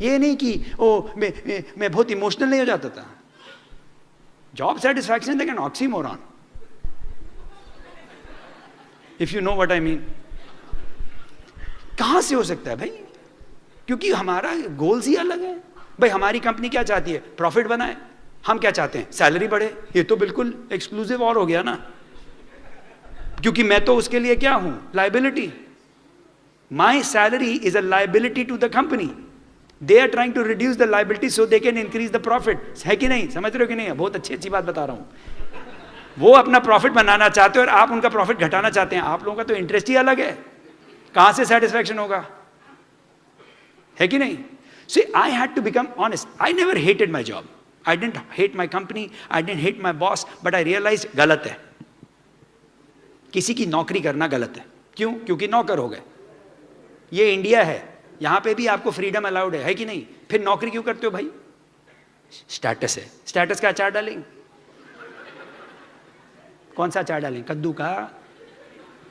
ये नहीं कि मैं बहुत इमोशनल नहीं हो जाता था। Job satisfaction like an oxymoron, if you know what I mean. कहां से हो सकता है भाई? क्योंकि हमारा गोल्स ही अलग है। भाई हमारी कंपनी क्या चाहती है? प्रॉफिट बनाए। हम क्या चाहते हैं? सैलरी बढ़े। ये तो बिल्कुल एक्सक्लूसिव और हो गया ना, क्योंकि मैं तो उसके लिए क्या हूं? Liability. My salary is a liability to the company. They are trying to reduce the liability so they can increase the profit. है कि नहीं? समझ रहे हो कि नहीं? बहुत अच्छी बात बता रहा हूं। वो अपना प्रॉफिट बनाना चाहते हो और आप उनका प्रॉफिट घटाना चाहते हैं। आप लोगों का तो इंटरेस्ट ही अलग है, कहां से सेटिस्फैक्शन होगा? है कि नहीं? See, I had to become honest. I never hated my job. I didn't hate my company. I didn't hate my boss. But I realized गलत है। किसी की नौकरी करना गलत है। क्यों? क्योंकि नौकर हो गए। ये इंडिया है, यहां पे भी आपको फ्रीडम अलाउड है कि नहीं? फिर नौकरी क्यों करते हो भाई? स्टेटस है। स्टेटस का अचार डालेंगे? कौन सा अचार डालेंगे? कद्दू का?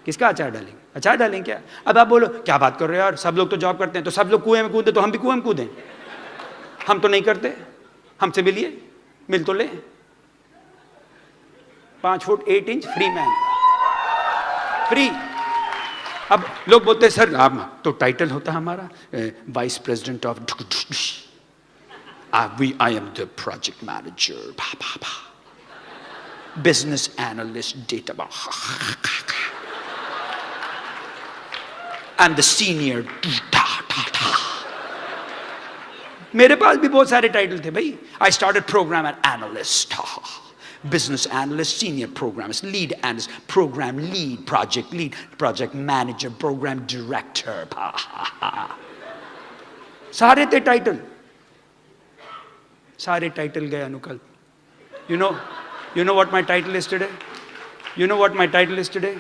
किसका अचार डालेंगे? अचार डालेंगे क्या? अब आप बोलो क्या बात कर रहे हो यार, सब लोग तो जॉब करते हैं, तो सब लोग कुएं में कूदे तो हम भी कुएं में कूदें? हम तो नहीं करते। हमसे मिलिए, मिल तो ले। 5 foot 8 inch free man, free. अब लोग बोलते हैं सर आप तो टाइटल होता है हमारा vice president of, I am the project manager, business analyst, data, and the senior मेरे पास भी बहुत सारे टाइटल थे भाई। I started program analyst, business analyst, senior programmist, lead analyst, program lead, project manager, program director, सारे थे title. सारे title गए अनुकल्प। You know what my title is today? You know what my title is today?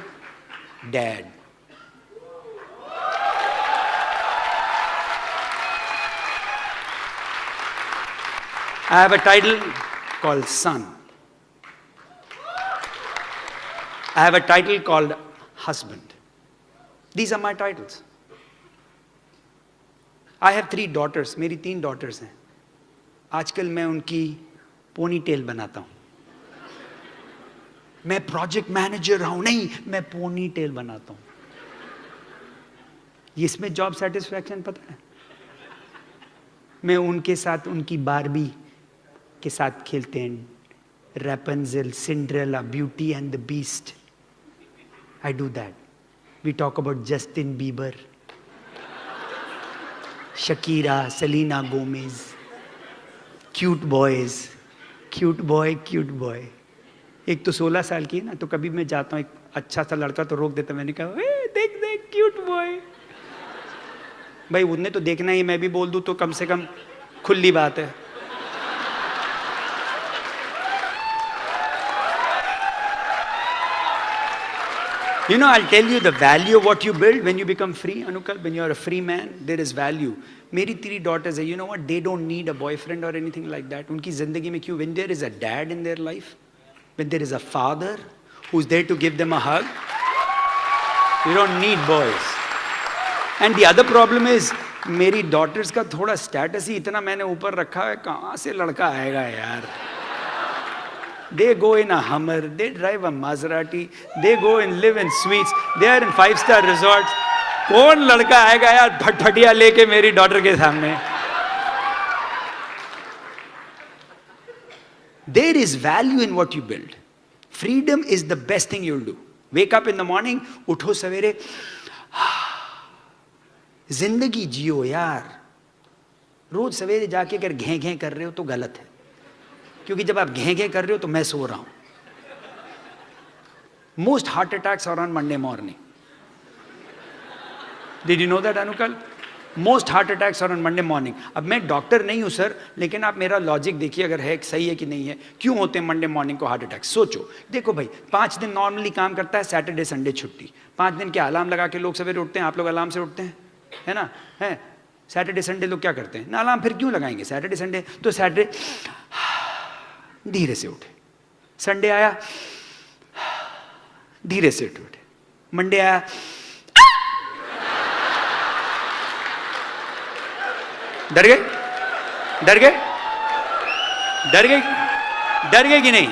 Dad. I have a title called son. I have a title called husband. These are my titles. I have 3 daughters. मेरी 3 daughters हैं। आजकल मैं उनकी pony tell बनाता हूं। मैं project manager रहा हूं, नहीं, मैं पोनी टेल बनाता हूं। इसमें जॉब सेटिस्फैक्शन पता है? मैं उनके साथ उनकी बारबी के साथ खेलते हैं। Rapunzel, Cinderella, beauty and the beast. I do that. We talk about Justin Bieber, Shakira, Selena Gomez, cute boys, cute boy. एक तो 16 साल की है ना, तो कभी मैं जाता हूँ, एक अच्छा सा लड़का तो रोक देता, मैंने कहा देख क्यूट बॉय। भाई उन्हें तो देखना ही, मैं भी बोल दूं तो कम से कम खुली बात है। You know, I'll tell you the value of what you build when you become free, Anukal. When you're a free man, there is value. मेरी 3 daughters है, you know what? They don't need a boyfriend or anything like that. उनकी जिंदगी में क्यों? When there is a dad in their life, when there is a father who's there to give them a hug, you don't need boys. And the other problem is, मेरी daughters का थोड़ा status ही इतना मैंने ऊपर रखा है, कहाँ से लड़का आएगा यार? They go in a Hummer, they drive a Maserati, they go and live in suites, they are in 5-star resorts. कौन लड़का आएगा यार फटफटिया लेके मेरी डॉटर के सामने? There is value in what you build. Freedom is the best thing you'll do. Wake up in the morning, उठो सवेरे, जिंदगी जियो यार। रोज सवेरे जाके अगर घें घें कर रहे हो तो गलत है। क्योंकि जब आप घें घें कर रहे हो तो मैं सो रहा हूं. Most heart attacks are on Monday morning. Did you know that Anukul? Most heart attacks are on Monday morning. अब मैं डॉक्टर नहीं हूं सर, लेकिन आप मेरा लॉजिक देखिए अगर है सही है कि नहीं है. क्यों होते हैं मंडे मॉर्निंग को हार्ट अटैक? सोचो, देखो भाई 5 दिन नॉर्मली काम करता है, सैटरडे संडे छुट्टी. 5 दिन के अलार्म लगा के लोग सवेरे उठते हैं. आप लोग अलार्म से उठते हैं, है ना? है सैटरडे संडे लोग क्या करते हैं ना, अलार्म फिर क्यों लगाएंगे सैटरडे संडे? तो सैटरडे धीरे से उठे, संडे आया धीरे से उठे, मंडे आया डर गए, डर गए, डर गए, डर गए कि नहीं?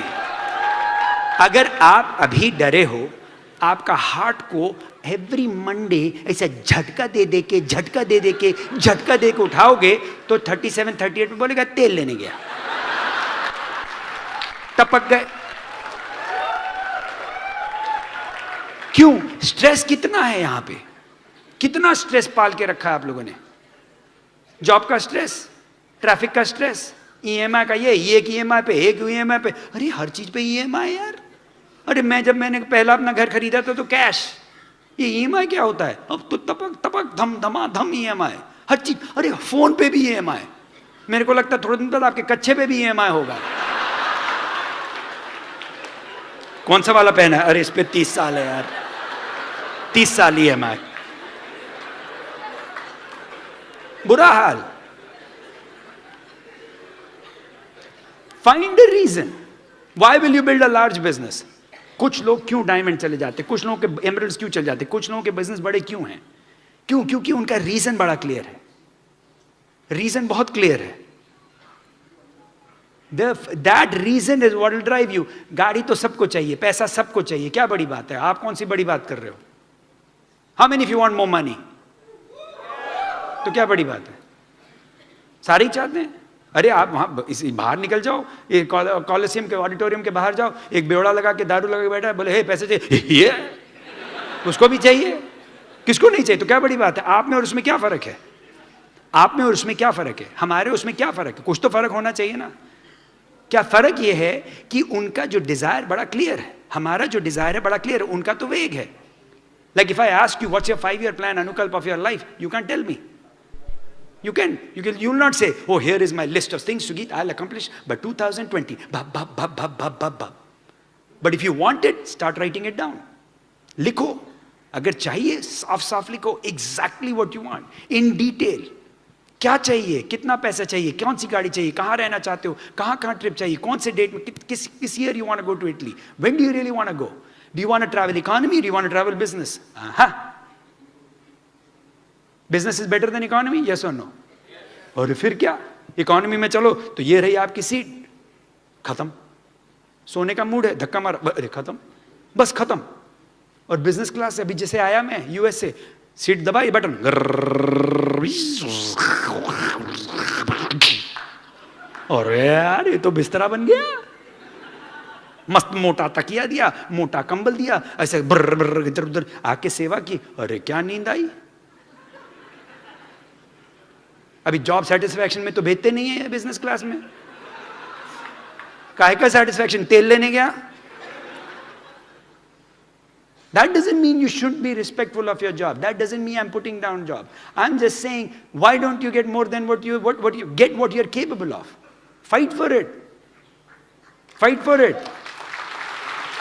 अगर आप अभी डरे हो, आपका हार्ट को एवरी मंडे ऐसा झटका दे दे के झटका दे दे के झटका दे के उठाओगे तो 37 38 में बोलेगा तेल लेने गया, टपक गए. क्यों? स्ट्रेस कितना है यहां पे, कितना स्ट्रेस पाल के रखा है आप लोगों ने. जॉब का स्ट्रेस, ट्रैफिक का स्ट्रेस, ईएमआई का ये एक ईएमआई पे, एक ईएमआई पे, अरे हर चीज पे ईएमआई यार. अरे मैंने पहला अपना घर खरीदा था तो कैश, ये ईएमआई क्या होता है? अब तो तपक तपक धम धमा धम ईएमआई हर चीज. अरे फोन पे भी ईएमआई. मेरे को लगता है थोड़े दिन बाद आपके कच्चे पे भी ईएमआई होगा. कौन सा वाला पहना है? अरे इस पे 30 साल है यार, 30 साल ईएमआई. बुरा हाल. Find the reason. Why will you build a large business? कुछ लोग क्यों डायमंड चले जाते, कुछ लोगों के एमरल्ड्स क्यों चले जाते, कुछ लोगों के बिजनेस बड़े क्यों हैं? क्यों? क्योंकि उनका रीजन बड़ा क्लियर है. रीजन बहुत क्लियर है. That reason is what will drive you. गाड़ी तो सबको चाहिए, पैसा सबको चाहिए, क्या बड़ी बात है? आप कौन सी बड़ी बात कर रहे हो? How many if you want more money? तो क्या बड़ी बात है? सारे ही चाहते हैं. अरे आप वहां बाहर निकल जाओ, कॉलेजियम के ऑडिटोरियम के बाहर जाओ, एक बेवड़ा लगा के दारू लगा के बैठा है, बोले हे पैसे चाहिए, ये उसको भी चाहिए, किसको नहीं चाहिए? तो क्या बड़ी बात है? आप में और उसमें क्या फर्क है? आप में और उसमें क्या फर्क है? हमारे उसमें क्या फर्क है? कुछ तो फर्क होना चाहिए ना. क्या फर्क ये है कि उनका जो डिजायर बड़ा क्लियर है, हमारा जो डिजायर है बड़ा क्लियर है, उनका तो वेग है. Like if I ask you what's your 5-year plan, Anukalp, of your life, you can't tell me. You'll not say, oh, here is my list of things, Sugit, I'll accomplish by 2020. But if you want it, start writing it down. लिखो, अगर चाहिए साफ साफ लिखो, exactly what you want, in detail. क्या चाहिए, कितना पैसा चाहिए, कौन सी गाड़ी चाहिए, कहाँ रहना चाहते हो, कहाँ ट्रिप चाहिए, कौन से डेट में, किस year you want to go to Italy, when do you really want to go, do you want to travel economy, do you want to travel business? Business is better than economy, yes और no? और फिर क्या, economy में चलो तो ये रही आपकी सीट, खत्म. सोने का मूड है, धक्का मारा, अरे खत्म, बस खत्म. और बिजनेस क्लास अभी जैसे आया मैं यूएस से, सीट दबाई बटन, और यार ये तो बिस्तरा बन गया. मस्त मोटा तकिया दिया, मोटा कंबल दिया, ऐसे ब्र इधर उधर आके सेवा की. अरे क्या नींद आई. अभी जॉब सेटिस्फैक्शन में तो भेजते नहीं है बिजनेस क्लास में. काहे का सेटिस्फैक्शन? तेल लेने गया. That doesn't mean you shouldn't be respectful of your job. That doesn't mean I'm putting down job. I'm just saying, why don't you get more than what you get what you're capable of? Fight for it. Fight for it.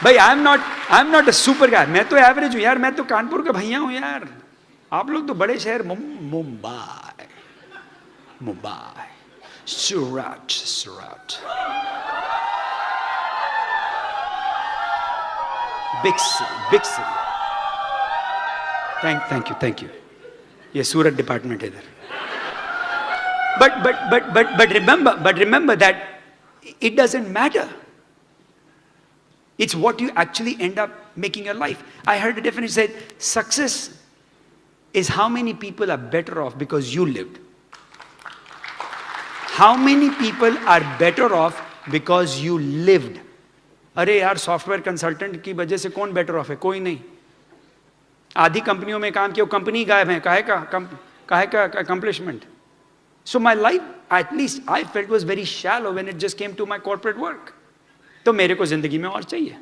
भाई I'm not a super guy. मैं तो average हूँ यार, मैं तो कानपुर का भैया हूँ यार. आप लोग तो बड़े शहर, मुंबई, सूरत, big city. Thank you. ये सूरत डिपार्टमेंट है इधर. But remember that it doesn't matter. It's what you actually end up making your life. I heard a definition said, success is how many people are better off because you lived. How many people are better off because you lived? अरे यार software consultant की वजह से कौन better of है? कोई नहीं. आधी कंपनियों में काम किया, कंपनी गायब है. काहे का accomplishment? So my life, at least I felt, was very shallow when it just came to my corporate work. तो मेरे को जिंदगी में और चाहिए.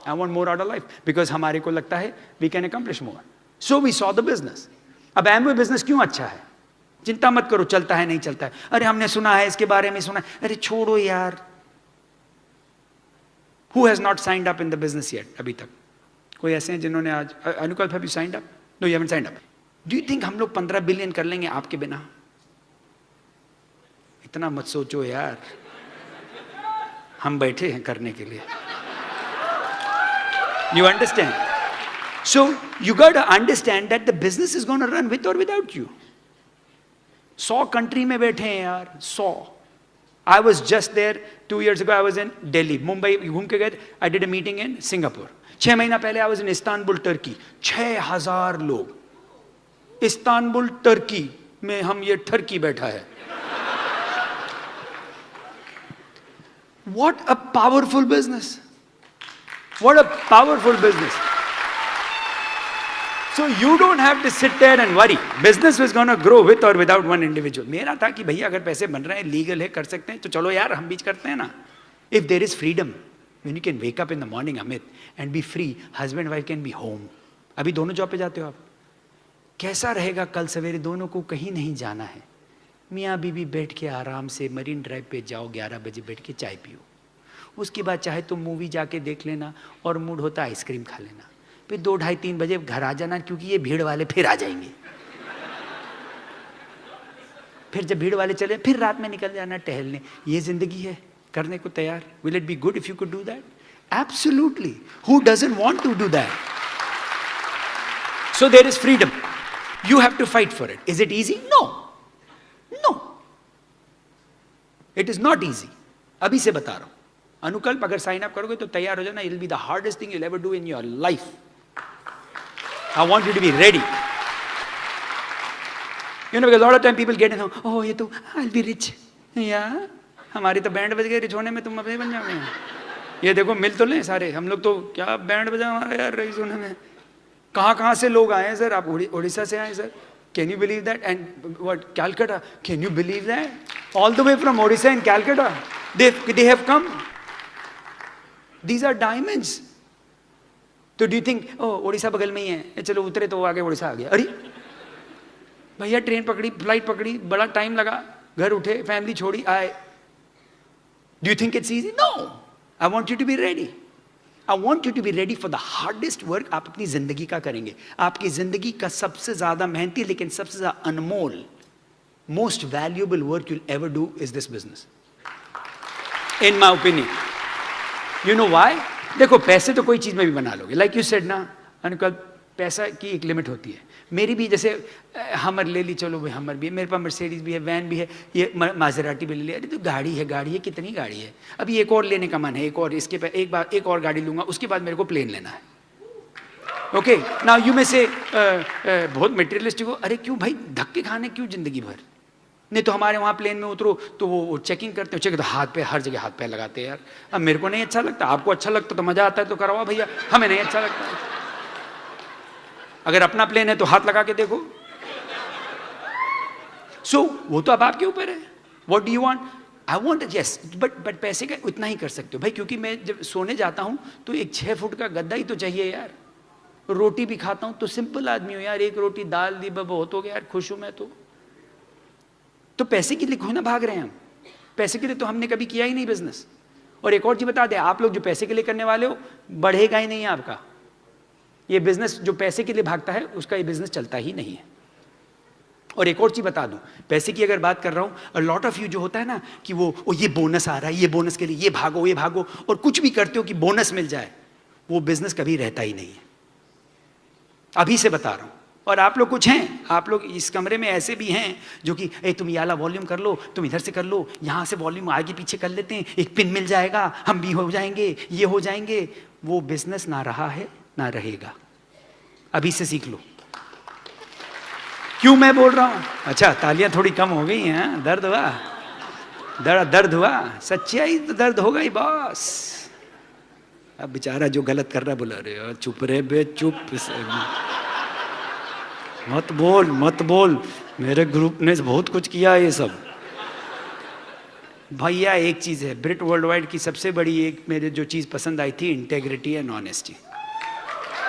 I want more out of life because हमारे को लगता है we can accomplish more. So we saw the business. अब Amway business क्यों अच्छा है? चिंता मत करो, चलता है नहीं चलता है. अरे हमने सुना है, इसके बारे में सुना है. अरे छोड़ो यार. Who has not signed up in the business yet? अभी तक कोई ऐसे हैं जिन्होंने आज अनुकल्प, have you signed up? No, you haven't signed up. Do you think हम लोग 15 बिलियन कर लेंगे आपके बिना? इतना मत सोचो यार, हम बैठे हैं करने के लिए. You understand? So you got to understand that the business is going to run with or without you. 100 country में बैठे हैं यार, 100. I was just there 2 years ago. I was in Delhi, Mumbai घूम के गए. I did a meeting in Singapore. 6 महीना पहले I was in Istanbul, Turkey. 6,000 लोग. इस्तांबुल टर्की में हम ये ठरकी बैठा है. What a powerful business. What a powerful business. So you don't have to sit there and worry. Business is going to grow with or without one individual. मेरा था कि भैया अगर पैसे बन रहे हैं, लीगल है, कर सकते हैं, तो चलो यार हम बीच करते हैं ना. If there is freedom, when you can wake up in the morning, Amit, and be free, husband wife can be home. अभी दोनों जॉब पे जाते हो आप. कैसा रहेगा कल सवेरे दोनों को कहीं नहीं जाना है, मियाँ बीवी बैठ के आराम से मरीन ड्राइव पे जाओ, 11 बजे बैठ के चाय पियो. उसके बाद चाहे तो मूवी जाके देख लेना, और मूड होता आइसक्रीम खा लेना. फिर 2, 2:30, 3 बजे घर आ जाना, क्योंकि ये भीड़ वाले फिर आ जाएंगे. फिर जब भीड़ वाले चले, फिर रात में निकल जाना टहलने. ये जिंदगी है, करने को तैयार. Will it be good if you could do that? Absolutely. Who doesn't want to do that? So there is freedom. You have to fight for it. Is it easy? No. No. It is not easy. अभी से बता रहा हूं. अनुकल्प अगर sign up करोगे तो तैयार हो जाना. It will be the hardest thing you'll ever do in your life. I want you to be ready. You know, because a lot of time people get in, oh, ये तो I'll be rich. Yeah. हमारी तो band बज गए rich होने में, तुम अपने बन जाओगे. ये देखो मिल तो लें सारे. हम लोग तो क्या बैंड बजा हमारा यार रईस होने में. कहाँ से लोग आए हैं सर? आप उड़ीसा से आए sir? Can you believe that? And what, Calcutta? Can you believe that? All the way from Odisha and Calcutta they have come. These are diamonds. तो डू यू थिंक ओडिशा बगल में ही है, चलो उतरे तो आगे ओडिशा आ गया? अरे भैया ट्रेन पकड़ी, फ्लाइट पकड़ी, बड़ा टाइम लगा, घर उठे, फैमिली छोड़ी, आए. Do you think it's easy? No. I want you to be ready. I want you to be ready for the hardest work आप अपनी जिंदगी का करेंगे. आपकी जिंदगी का सबसे ज्यादा मेहनती लेकिन सबसे ज्यादा अनमोल, most valuable work you'll ever do is this business. In my opinion. You know why? देखो पैसे तो कोई चीज में भी बना लोगे. Like you said ना अनुकल्प, पैसा की एक लिमिट होती है. मेरी भी जैसे हमर ले ली, चलो भाई हमर भी है, मेरे पास मर्सिडीज भी है, वैन भी है, ये मासेराटी भी ले ली. अरे तो गाड़ी है, कितनी गाड़ी है. अभी एक और लेने का मन है, एक और, इसके एक और गाड़ी लूंगा, उसके बाद मेरे को प्लेन लेना है. ओके, नाउ यू में से बहुत मटेरियलिस्टिक हो. अरे क्यों भाई धक्के खाने, क्यों जिंदगी भर? नहीं तो हमारे वहाँ प्लेन में उतरो तो वो चेकिंग करते हो, चेक तो हाथ पे, हर जगह हाथ पैर लगाते हैं यार. अब मेरे को नहीं अच्छा लगता, आपको अच्छा लगता तो मजा आता है तो करवाओ भैया, हमें नहीं अच्छा लगता. अगर अपना प्लेन है तो हाथ लगा के देखो. सो वो तो अब आपके ऊपर है. What do you want? I want, yes, but पैसे का उतना ही कर सकते हो भाई, क्योंकि मैं जब सोने जाता हूं तो एक 6 फुट का गद्दा ही तो चाहिए यार. रोटी भी खाता हूं तो सिंपल आदमी हूं यार, एक रोटी दाल दी बहुत हो गया यार, खुश हूं मैं. तो पैसे के लिए क्यों ना भाग रहे हैं हम? पैसे के लिए तो हमने कभी किया ही नहीं बिजनेस. और एक और चीज बता दे, आप लोग जो पैसे के लिए करने वाले हो, बढ़ेगा ही नहीं आपका ये बिजनेस. जो पैसे के लिए भागता है उसका ये बिजनेस चलता ही नहीं है. और एक और चीज बता दूं, पैसे की अगर बात कर रहा हूं, लॉट ऑफ यू जो होता है ना कि वो ये बोनस आ रहा है, ये बोनस के लिए ये भागो और कुछ भी करते हो कि बोनस मिल जाए, वो बिजनेस कभी रहता ही नहीं है. अभी से बता रहा हूं. और आप लोग कुछ हैं, आप लोग इस कमरे में ऐसे भी हैं जो कि तुम ये वाला वॉल्यूम कर लो, तुम इधर से कर लो, यहां से वॉल्यूम आगे पीछे कर लेते हैं, एक पिन मिल जाएगा, हम भी हो जाएंगे, ये हो जाएंगे. वो बिजनेस ना रहा है ना रहेगा. अभी से सीख लो. क्यों मैं बोल रहा हूं? अच्छा, तालियां थोड़ी कम हो गई हैं. दर्द हुआ, दर्द हुआ. सच्चाई तो दर्द होगा ही बॉस. अब बेचारा जो गलत कर रहा बोला, अरे चुप रे बे चुप, मत बोल. मेरे ग्रुप ने बहुत कुछ किया ये सब. भैया एक चीज है, ब्रिट वर्ल्ड वाइड की सबसे बड़ी एक मेरे जो चीज पसंद आई थी, इंटेग्रिटी एंड ऑनेस्टी।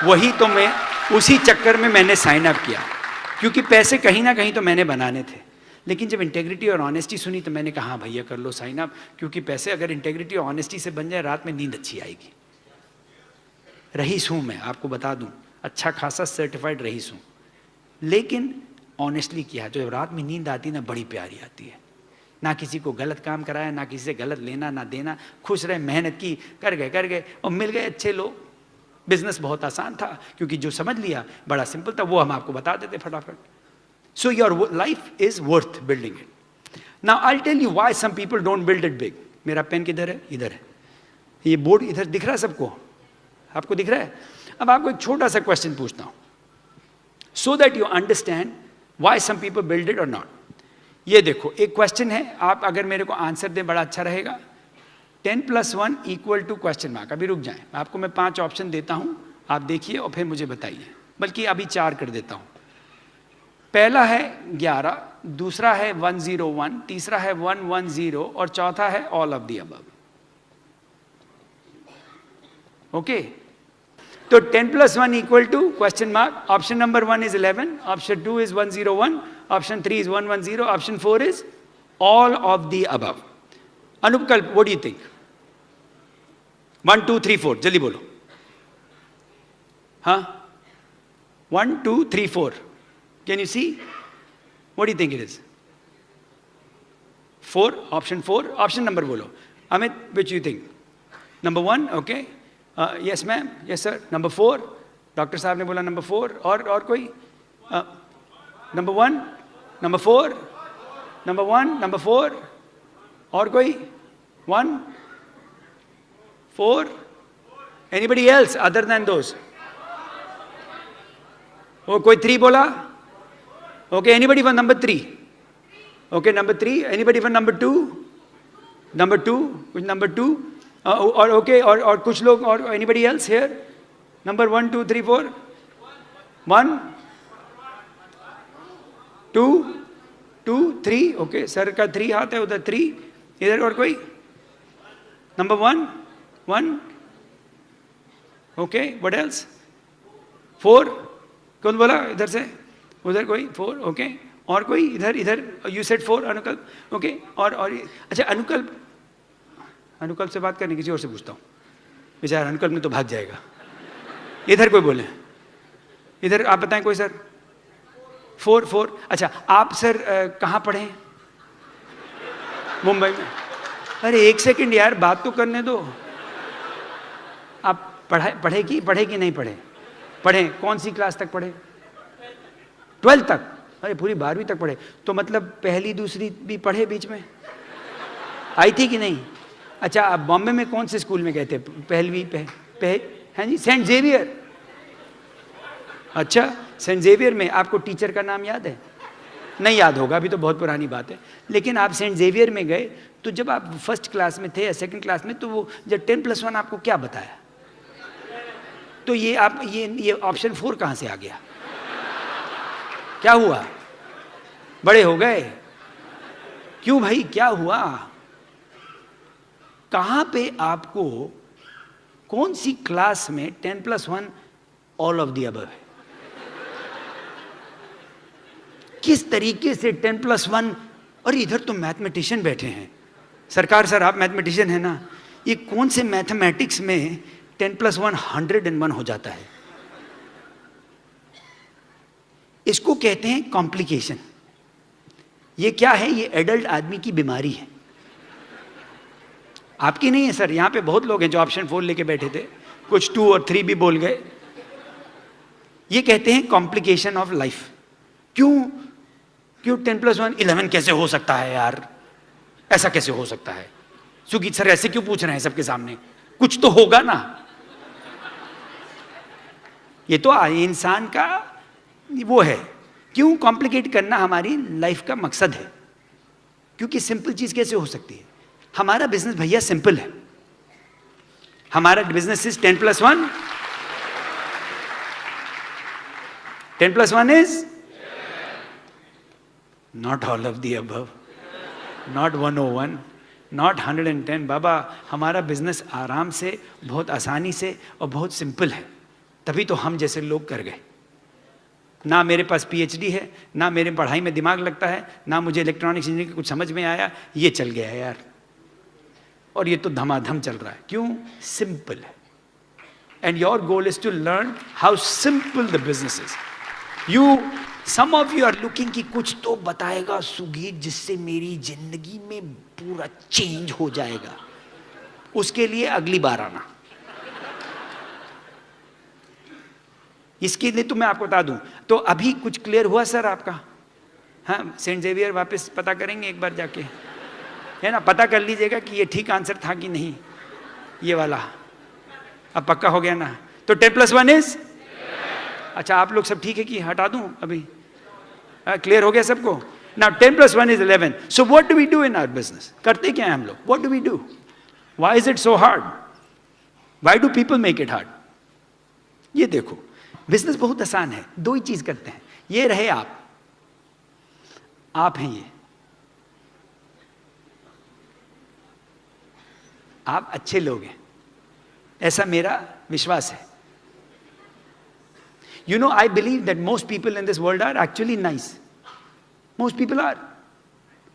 वही तो मैं उसी चक्कर में मैंने साइन अप किया, क्योंकि पैसे कहीं ना कहीं तो मैंने बनाने थे। लेकिन जब इंटेग्रिटी और ऑनेस्टी सुनी तो मैंने कहा हाँ भैया कर लो साइन अप, क्योंकि पैसे अगर इंटेग्रिटी और ऑनेस्टी से बन जाए रात में नींद अच्छी आएगी। रईस हूँ मैं, आपको बता दूँ, अच्छा खासा सर्टिफाइड रईस हूँ, लेकिन ऑनेस्टली किया। जो रात में नींद आती ना, बड़ी प्यारी आती है। ना किसी को गलत काम कराया, ना किसी से गलत लेना ना देना, खुश रहे, मेहनत की, कर गए और मिल गए अच्छे लोग। बिजनेस बहुत आसान था, क्योंकि जो समझ लिया बड़ा सिंपल था, वो हम आपको बता देते फटाफट। So your life is worth building it. Now I tell you why some people don't build it big. मेरा पेन किधर है? इधर है। ये बोर्ड इधर दिख रहा है सबको? आपको दिख रहा है? अब आपको एक छोटा सा क्वेश्चन पूछता हूं, so that you understand why some people build it और नॉट। ये देखो, एक क्वेश्चन है, आप अगर मेरे को आंसर दें बड़ा अच्छा रहेगा। 10 + 1 = क्वेश्चन मार्क। अभी रुक जाएं, आपको मैं 5 ऑप्शन देता हूं, आप देखिए और फिर मुझे बताइए, बल्कि अभी 4 कर देता हूं। पहला है 11, दूसरा है 101, तीसरा है 110 और चौथा है all of the above. Okay, तो 10 + 1 = question mark. Option number 1 is 11, option 2 is 101, option 3 is 110, option 4 is all of the above. अनुपकल्प, what do you think? 1 2 3 4, जल्दी बोलो। हाँ, 1 2 3 4, can you see? What do you think it is? 4, option 4, option number बोलो। Amit, which you think? Number 1, okay. Yes ma'am, yes sir. Number 4, doctor साहब ने बोला number 4, और कोई? Number 1, number 4, number 1, number 4, और कोई? 1, 4, anybody else other than those? वो कोई 3 बोला? Okay, anybody for number 3? Okay, number 3, anybody for number 2? Number 2, कुछ number 2? और ओके, और कुछ लोग, और anybody else here? Number 1 2 3 4, 1 2 2 3, okay, sir का 3 हाथ है उधर, 3 इधर, और कोई? Number 1 1, okay, what else? 4, कौन बोला इधर से? उधर कोई? 4, ओके, और कोई? इधर यू सेड 4, अनुकल्प, ओके, और अच्छा, अनुकल्प से बात करनी, किसी और से पूछता हूँ, बेचारा अनुकल्प में तो भाग जाएगा। इधर कोई बोले? इधर आप बताएं कोई सर? 4, अच्छा, आप सर कहाँ पढ़े? मुंबई में। अरे 1 सेकंड यार, बात तो करने दो। आप पढ़े कि नहीं पढ़े? पढ़े, कौन सी क्लास तक पढ़े? 12 तक? अरे पूरी 12वीं तक पढ़े, तो मतलब पहली दूसरी भी पढ़े बीच में? आई थी कि नहीं? अच्छा, आप बॉम्बे में कौन से स्कूल में गए थे? पहलवी हैं जी? Saint Xavier. अच्छा, सेंट जेवियर में आपको टीचर का नाम याद है? नहीं याद होगा, अभी तो बहुत पुरानी बात है। लेकिन आप सेंट जेवियर में गए, तो जब आप फर्स्ट क्लास में थे या सेकंड क्लास में, तो वो जब 10 + 1 आपको क्या बताया? तो ये आप ये ऑप्शन 4 कहाँ से आ गया? क्या हुआ? बड़े हो गए? क्यों भाई, क्या हुआ? कहां पे आपको, कौन सी क्लास में 10 + 1 ऑल ऑफ द अबव है? किस तरीके से 10 + 1? और इधर तो मैथमेटिशियन बैठे हैं। सरकार सर, आप मैथमेटिशियन है ना, ये कौन से मैथमेटिक्स में 10 + 1 101 हो जाता है? इसको कहते हैं कॉम्प्लिकेशन। ये क्या है? ये एडल्ट आदमी की बीमारी है, आपकी नहीं है सर। यहां पे बहुत लोग हैं जो ऑप्शन 4 लेके बैठे थे, कुछ 2 और 3 भी बोल गए। ये कहते हैं कॉम्प्लिकेशन ऑफ लाइफ। क्यों 10 + 1 11 कैसे हो सकता है यार? ऐसा कैसे हो सकता है? सुगीत सर ऐसे क्यों पूछ रहे हैं सबके सामने? कुछ तो होगा ना। ये तो इंसान का वो है। क्यों कॉम्प्लिकेट करना हमारी लाइफ का मकसद है, क्योंकि सिंपल चीज कैसे हो सकती है? हमारा बिजनेस भैया सिंपल है। हमारा business is 10 + 1। 10 + 1 is not all of the above, not 101, not 110। बाबा हमारा बिजनेस आराम से, बहुत आसानी से और बहुत सिंपल है, तभी तो हम जैसे लोग कर गए। ना मेरे पास पीएचडी है, ना मेरे पढ़ाई में दिमाग लगता है, ना मुझे इलेक्ट्रॉनिक्स इंजीनियरिंग कुछ समझ में आया, ये चल गया है यार। और ये तो धमाधम चल रहा है, क्यों? सिंपल है। And your goal is to learn how simple the business is. Some of you are looking कि कुछ तो बताएगा सुगीत जिससे मेरी जिंदगी में पूरा चेंज हो जाएगा। उसके लिए अगली बार आना। इसके लिए तो मैं आपको बता दूं। तो अभी कुछ क्लियर हुआ सर आपका? हाँ, सेंट जेवियर वापस पता करेंगे एक बार जाके, है ना? पता कर लीजिएगा कि ये ठीक आंसर था कि नहीं, ये वाला। अब पक्का हो गया ना? तो 10+1 इज? अच्छा, आप लोग सब ठीक है कि हटा दूं अभी? क्लियर हो गया सबको? Now 10+1 is 11। So what do we do in our business? करते क्या है हम लोग? What do we do? Why is it so hard? Why do people make it hard? ये देखो, बिजनेस बहुत आसान है। दो ही चीज करते हैं। ये रहे आप हैं ये, आप अच्छे लोग हैं, ऐसा मेरा विश्वास है। You know, I believe that most people in this world are actually nice. Most people are.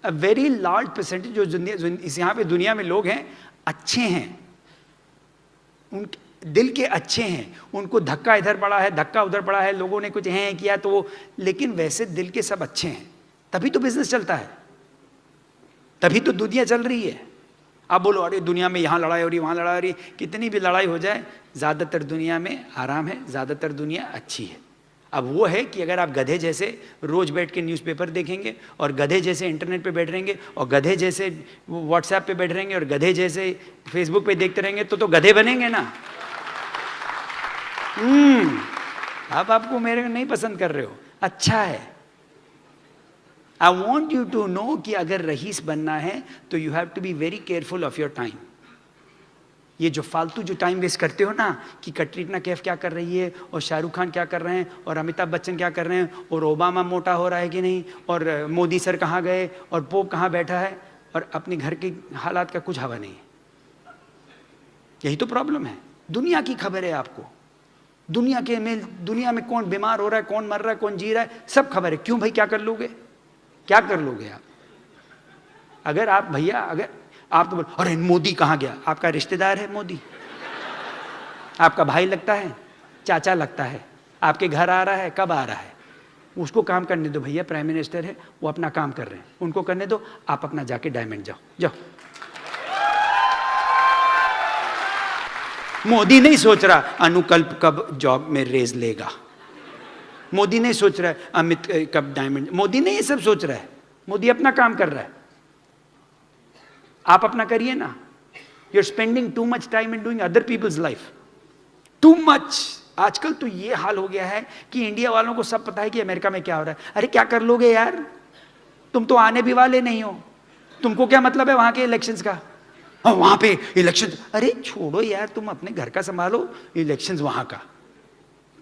A very large percentage जो इस यहाँ पे दुनिया में लोग हैं, अच्छे हैं, उन दिल के अच्छे हैं। उनको धक्का इधर पड़ा है, धक्का उधर पड़ा है, लोगों ने कुछ हैं किया तो वो, लेकिन वैसे दिल के सब अच्छे हैं। तभी तो बिजनेस चलता है, तभी तो दुनिया चल रही है। आप बोलो अरे दुनिया में यहाँ लड़ाई हो रही, वहाँ लड़ाई हो रही, कितनी भी लड़ाई हो जाए, ज़्यादातर दुनिया में आराम है, ज़्यादातर दुनिया अच्छी है। अब वो है कि अगर आप गधे जैसे रोज बैठ के न्यूज़पेपर देखेंगे और गधे जैसे इंटरनेट पे बैठ रहेंगे और गधे जैसे व्हाट्सएप पे बैठ रहेंगे और गधे जैसे फेसबुक पे देखते रहेंगे तो गधे बनेंगे ना। आप आपको मेरे को नहीं पसंद कर रहे हो, अच्छा है। I want you to know कि अगर रईस बनना है तो you have to be very careful of your time. ये जो फालतू जो टाइम वेस्ट करते हो ना, कि कैटरीना कैफ क्या कर रही है और शाहरुख खान क्या कर रहे हैं और अमिताभ बच्चन क्या कर रहे हैं और ओबामा मोटा हो रहा है कि नहीं और मोदी सर कहाँ गए और पोप कहाँ बैठा है, और अपने घर के हालात का कुछ हवा नहीं है। यही तो प्रॉब्लम है। दुनिया की खबर है आपको, दुनिया में कौन बीमार हो रहा है, कौन मर रहा है, कौन जी रहा है, सब खबर है। क्यों भाई? क्या कर लोगे? क्या कर लोगे आप? अगर आप भैया, अगर आप तो बोल अरे मोदी कहाँ गया, आपका रिश्तेदार है मोदी, आपका भाई लगता है, चाचा लगता है, आपके घर आ रहा है, कब आ रहा है? उसको काम करने दो भैया, प्राइम मिनिस्टर है, वो अपना काम कर रहे हैं, उनको करने दो, आप अपना जाके डायमंड जाओ। मोदी नहीं सोच रहा अनुकल्प कब जॉब में रेज लेगा, मोदी नहीं सोच रहा है अमित कब डायमंड, मोदी नहीं ये सब सोच रहा है। मोदी अपना काम कर रहा है, आप अपना करिए ना। You are spending too much time in doing other people's life, too much. आजकल तो ये हाल हो गया है कि इंडिया वालों को सब पता है कि अमेरिका में क्या हो रहा है। अरे क्या कर लोगे यार, तुम तो आने भी वाले नहीं हो, तुमको क्या मतलब है वहां के इलेक्शंस का? वहां पे इलेक्शन, अरे छोड़ो यार, तुम अपने घर का संभालो, इलेक्शंस वहां का।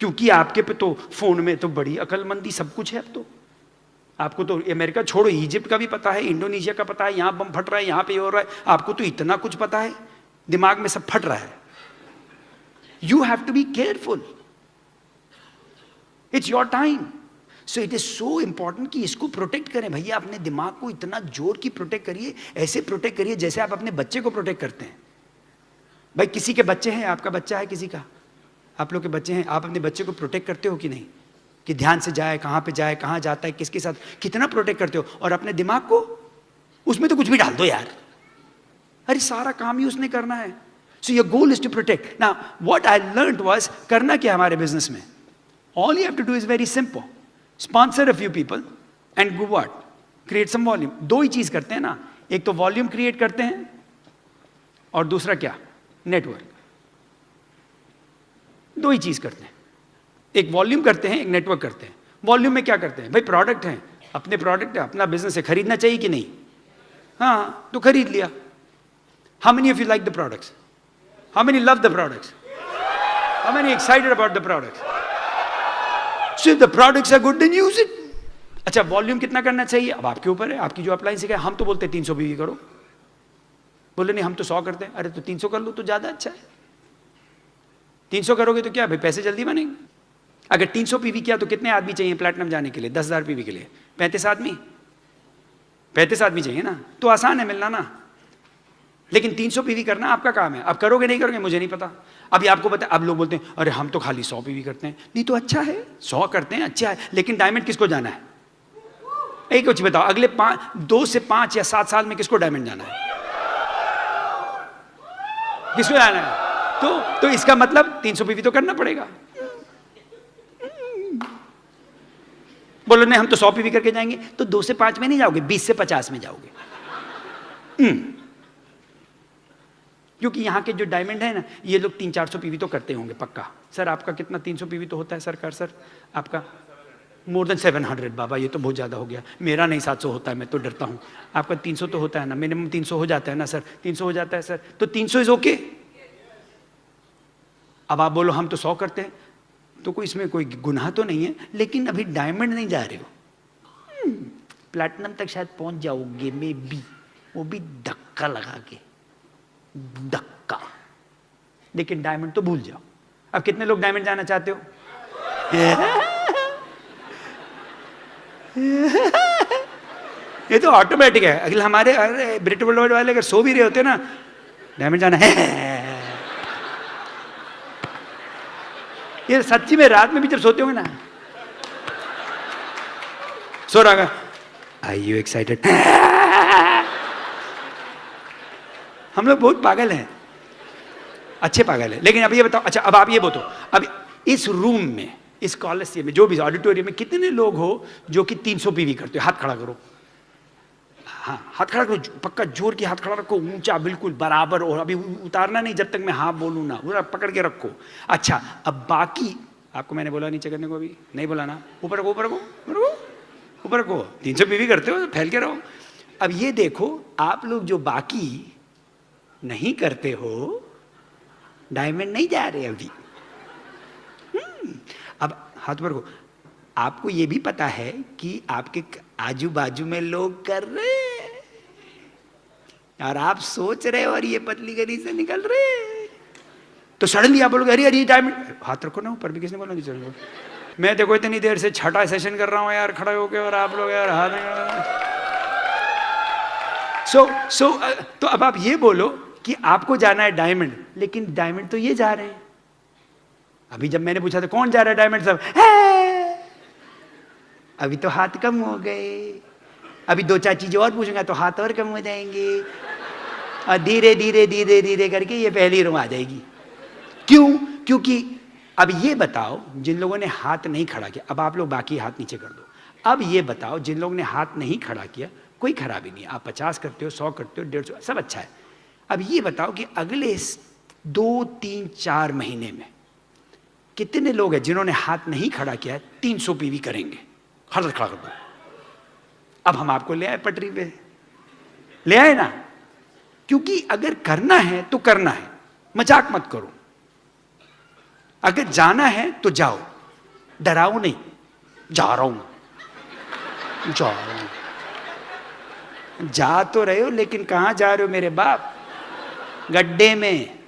क्योंकि आपके पे तो फोन में तो बड़ी अकलमंदी सब कुछ है। अब तो आपको तो अमेरिका छोड़ो, इजिप्ट का भी पता है, इंडोनेशिया का पता है, यहां बम फट रहा है, यहां पे हो रहा है, आपको तो इतना कुछ पता है, दिमाग में सब फट रहा है। You have to be careful, it's your time, so it is so important कि इसको प्रोटेक्ट करें भैया। अपने दिमाग को इतना जोर की प्रोटेक्ट करिए, ऐसे प्रोटेक्ट करिए जैसे आप अपने बच्चे को प्रोटेक्ट करते हैं। भाई किसी के बच्चे हैं, आपका बच्चा है किसी का, आप लोग के बच्चे हैं, आप अपने बच्चे को प्रोटेक्ट करते हो कि नहीं? कि ध्यान से जाए, कहाँ पे जाए, कहाँ जाता है, किसके साथ, कितना प्रोटेक्ट करते हो? और अपने दिमाग को उसमें तो कुछ भी डाल दो यार, अरे सारा काम ही उसने करना है। So your goal is to protect. Now what I learned was, करना क्या हमारे बिजनेस में, all you have to do is very simple, sponsor a few people and go what, create some volume. दो ही चीज करते हैं ना, एक तो वॉल्यूम क्रिएट करते हैं और दूसरा क्या, नेटवर्क। दो ही चीज करते हैं, एक वॉल्यूम करते हैं, एक नेटवर्क करते हैं। वॉल्यूम में क्या करते हैं भाई, प्रोडक्ट है, अपने प्रोडक्ट है, अपना बिजनेस है, खरीदना चाहिए कि नहीं? हाँ, तो खरीद लिया। How many of you like the products? How many love the products? How many excited about the products? So if the products are good then use it. अच्छा, वॉल्यूम कितना करना चाहिए अब आपके ऊपर है, आपकी जो अप्लायंस है। हम तो बोलते हैं 300 बीवी करो, बोले नहीं हम तो 100 करते हैं। अरे तो 300 कर लो तो ज्यादा अच्छा है। 300 करोगे तो क्या भाई पैसे जल्दी बनेंगे। अगर 300 पीवी किया तो कितने आदमी चाहिए प्लैटिनम जाने के लिए? 10,000 पीवी के लिए 35 आदमी, 35 आदमी चाहिए ना, तो आसान है मिलना ना। लेकिन 300 पीवी करना आपका काम है। अब करोगे नहीं करोगे मुझे नहीं पता। अभी आपको पता, अब लोग बोलते हैं अरे हम तो खाली 100 पीवी करते हैं। नहीं तो अच्छा है, 100 करते हैं अच्छा है, लेकिन डायमंड किसको जाना है? एक कुछ बताओ, अगले 2 से 5 या 7 साल में किसको डायमंड जाना है? किसको जाना है? तो इसका मतलब 300 पीवी तो करना पड़ेगा। बोलो नहीं हम तो 100 पीवी करके जाएंगे, तो 2 से 5 में नहीं जाओगे, 20 से 50 में जाओगे। क्योंकि यहाँ के जो डायमंड है ना, ये लोग 300-400 पीवी तो करते होंगे पक्का। सर आपका कितना 300 पीवी तो होता है सरकार? सर आपका मोर देन 700। बाबा ये तो बहुत ज़्यादा हो गया, मेरा नहीं 700 होता है, मैं तो डरता हूँ। आपका 300 तो होता है ना, मिनिमम 300 हो जाता है ना सर? 300 हो जाता है सर, तो 300 इज ओके। अब आप बोलो हम तो 100 करते हैं, तो कोई इसमें कोई गुनाह तो नहीं है, लेकिन अभी डायमंड नहीं जा रहे हो। प्लैटिनम तक शायद पहुंच जाओगे मे बी, वो भी धक्का लगा के, धक्का। लेकिन डायमंड तो भूल जाओ। अब कितने लोग डायमंड जाना चाहते हो? ये तो ऑटोमेटिक है। अगले हमारे ब्रिट वर्ल्ड वाले अगर सो भी रहे होते ना, डायमंड जाना है। ये सच्ची में रात में भी जब सोते होंगे ना, सो रहा, आर यू एक्साइटेड? हम लोग बहुत पागल हैं, अच्छे पागल हैं। लेकिन अब ये बताओ, अच्छा अब आप ये बताओ, अब इस रूम में, इस कॉलेजियम में, जो भी ऑडिटोरियम में कितने लोग हो जो कि 300 पीवी करते हो? हाथ खड़ा करो। हाँ हाथ खड़ा करो, पक्का जोर की हाथ खड़ा रखो, ऊंचा बिल्कुल बराबर। और अभी उतारना नहीं जब तक मैं हाँ बोलूँ ना, पूरा पकड़ के रखो। अच्छा अब बाकी, आपको मैंने बोला नीचे करने को, अभी नहीं बोला ना? ऊपर रखो, ऊपर रखो, ऊपर रखो, ऊपर रखो। 300 पीवी करते हो, फैल के रहो। अब ये देखो, आप लोग जो बाकी नहीं करते हो, डायमंड नहीं जा रहे अभी। अब हाथ पर को, आपको ये भी पता है कि आपके आजू बाजू में लोग कर रहे हैं, और आप सोच रहे हो और ये पतली गली से निकल रहे हैं, तो सडनली आप बोलोगे अरे अरे डायमंड। हाथ रखो ना ऊपर भी, किसने बोला? चलो मैं देखो इतनी देर से 6ठा सेशन कर रहा हूं यार खड़े होके, और आप लोग यार हाथ नहीं। तो अब आप ये बोलो कि आपको जाना है डायमंड, लेकिन डायमंड तो ये जा रहे हैं। अभी जब मैंने पूछा था कौन जा रहा है डायमंड, सब अभी तो हाथ कम हो गए। अभी 2-4 चीजें और पूछूंगा तो हाथ और कम हो जाएंगे, और धीरे धीरे धीरे धीरे करके ये पहली रो आ जाएगी। क्यों? क्योंकि अब ये बताओ, जिन लोगों ने हाथ नहीं खड़ा किया, अब आप लोग बाकी हाथ नीचे कर दो। अब ये बताओ, जिन लोगों ने हाथ नहीं खड़ा किया, कोई खराबी नहीं, आप 50 करते हो, 100 करते हो, 150, सब अच्छा है। अब ये बताओ कि अगले 2, 3, 4 महीने में कितने लोग हैं जिन्होंने हाथ नहीं खड़ा किया है 300 पीवी करेंगे? हाथ खड़ा कर दो। अब हम आपको ले आए पटरी पे, ले आए ना, क्योंकि अगर करना है तो करना है, मजाक मत करो। अगर जाना है तो जाओ, डराओ नहीं। जा रहा हूं, जा रहा हूं। जा तो रहे हो, लेकिन कहां जा रहे हो मेरे बाप? गड्ढे में।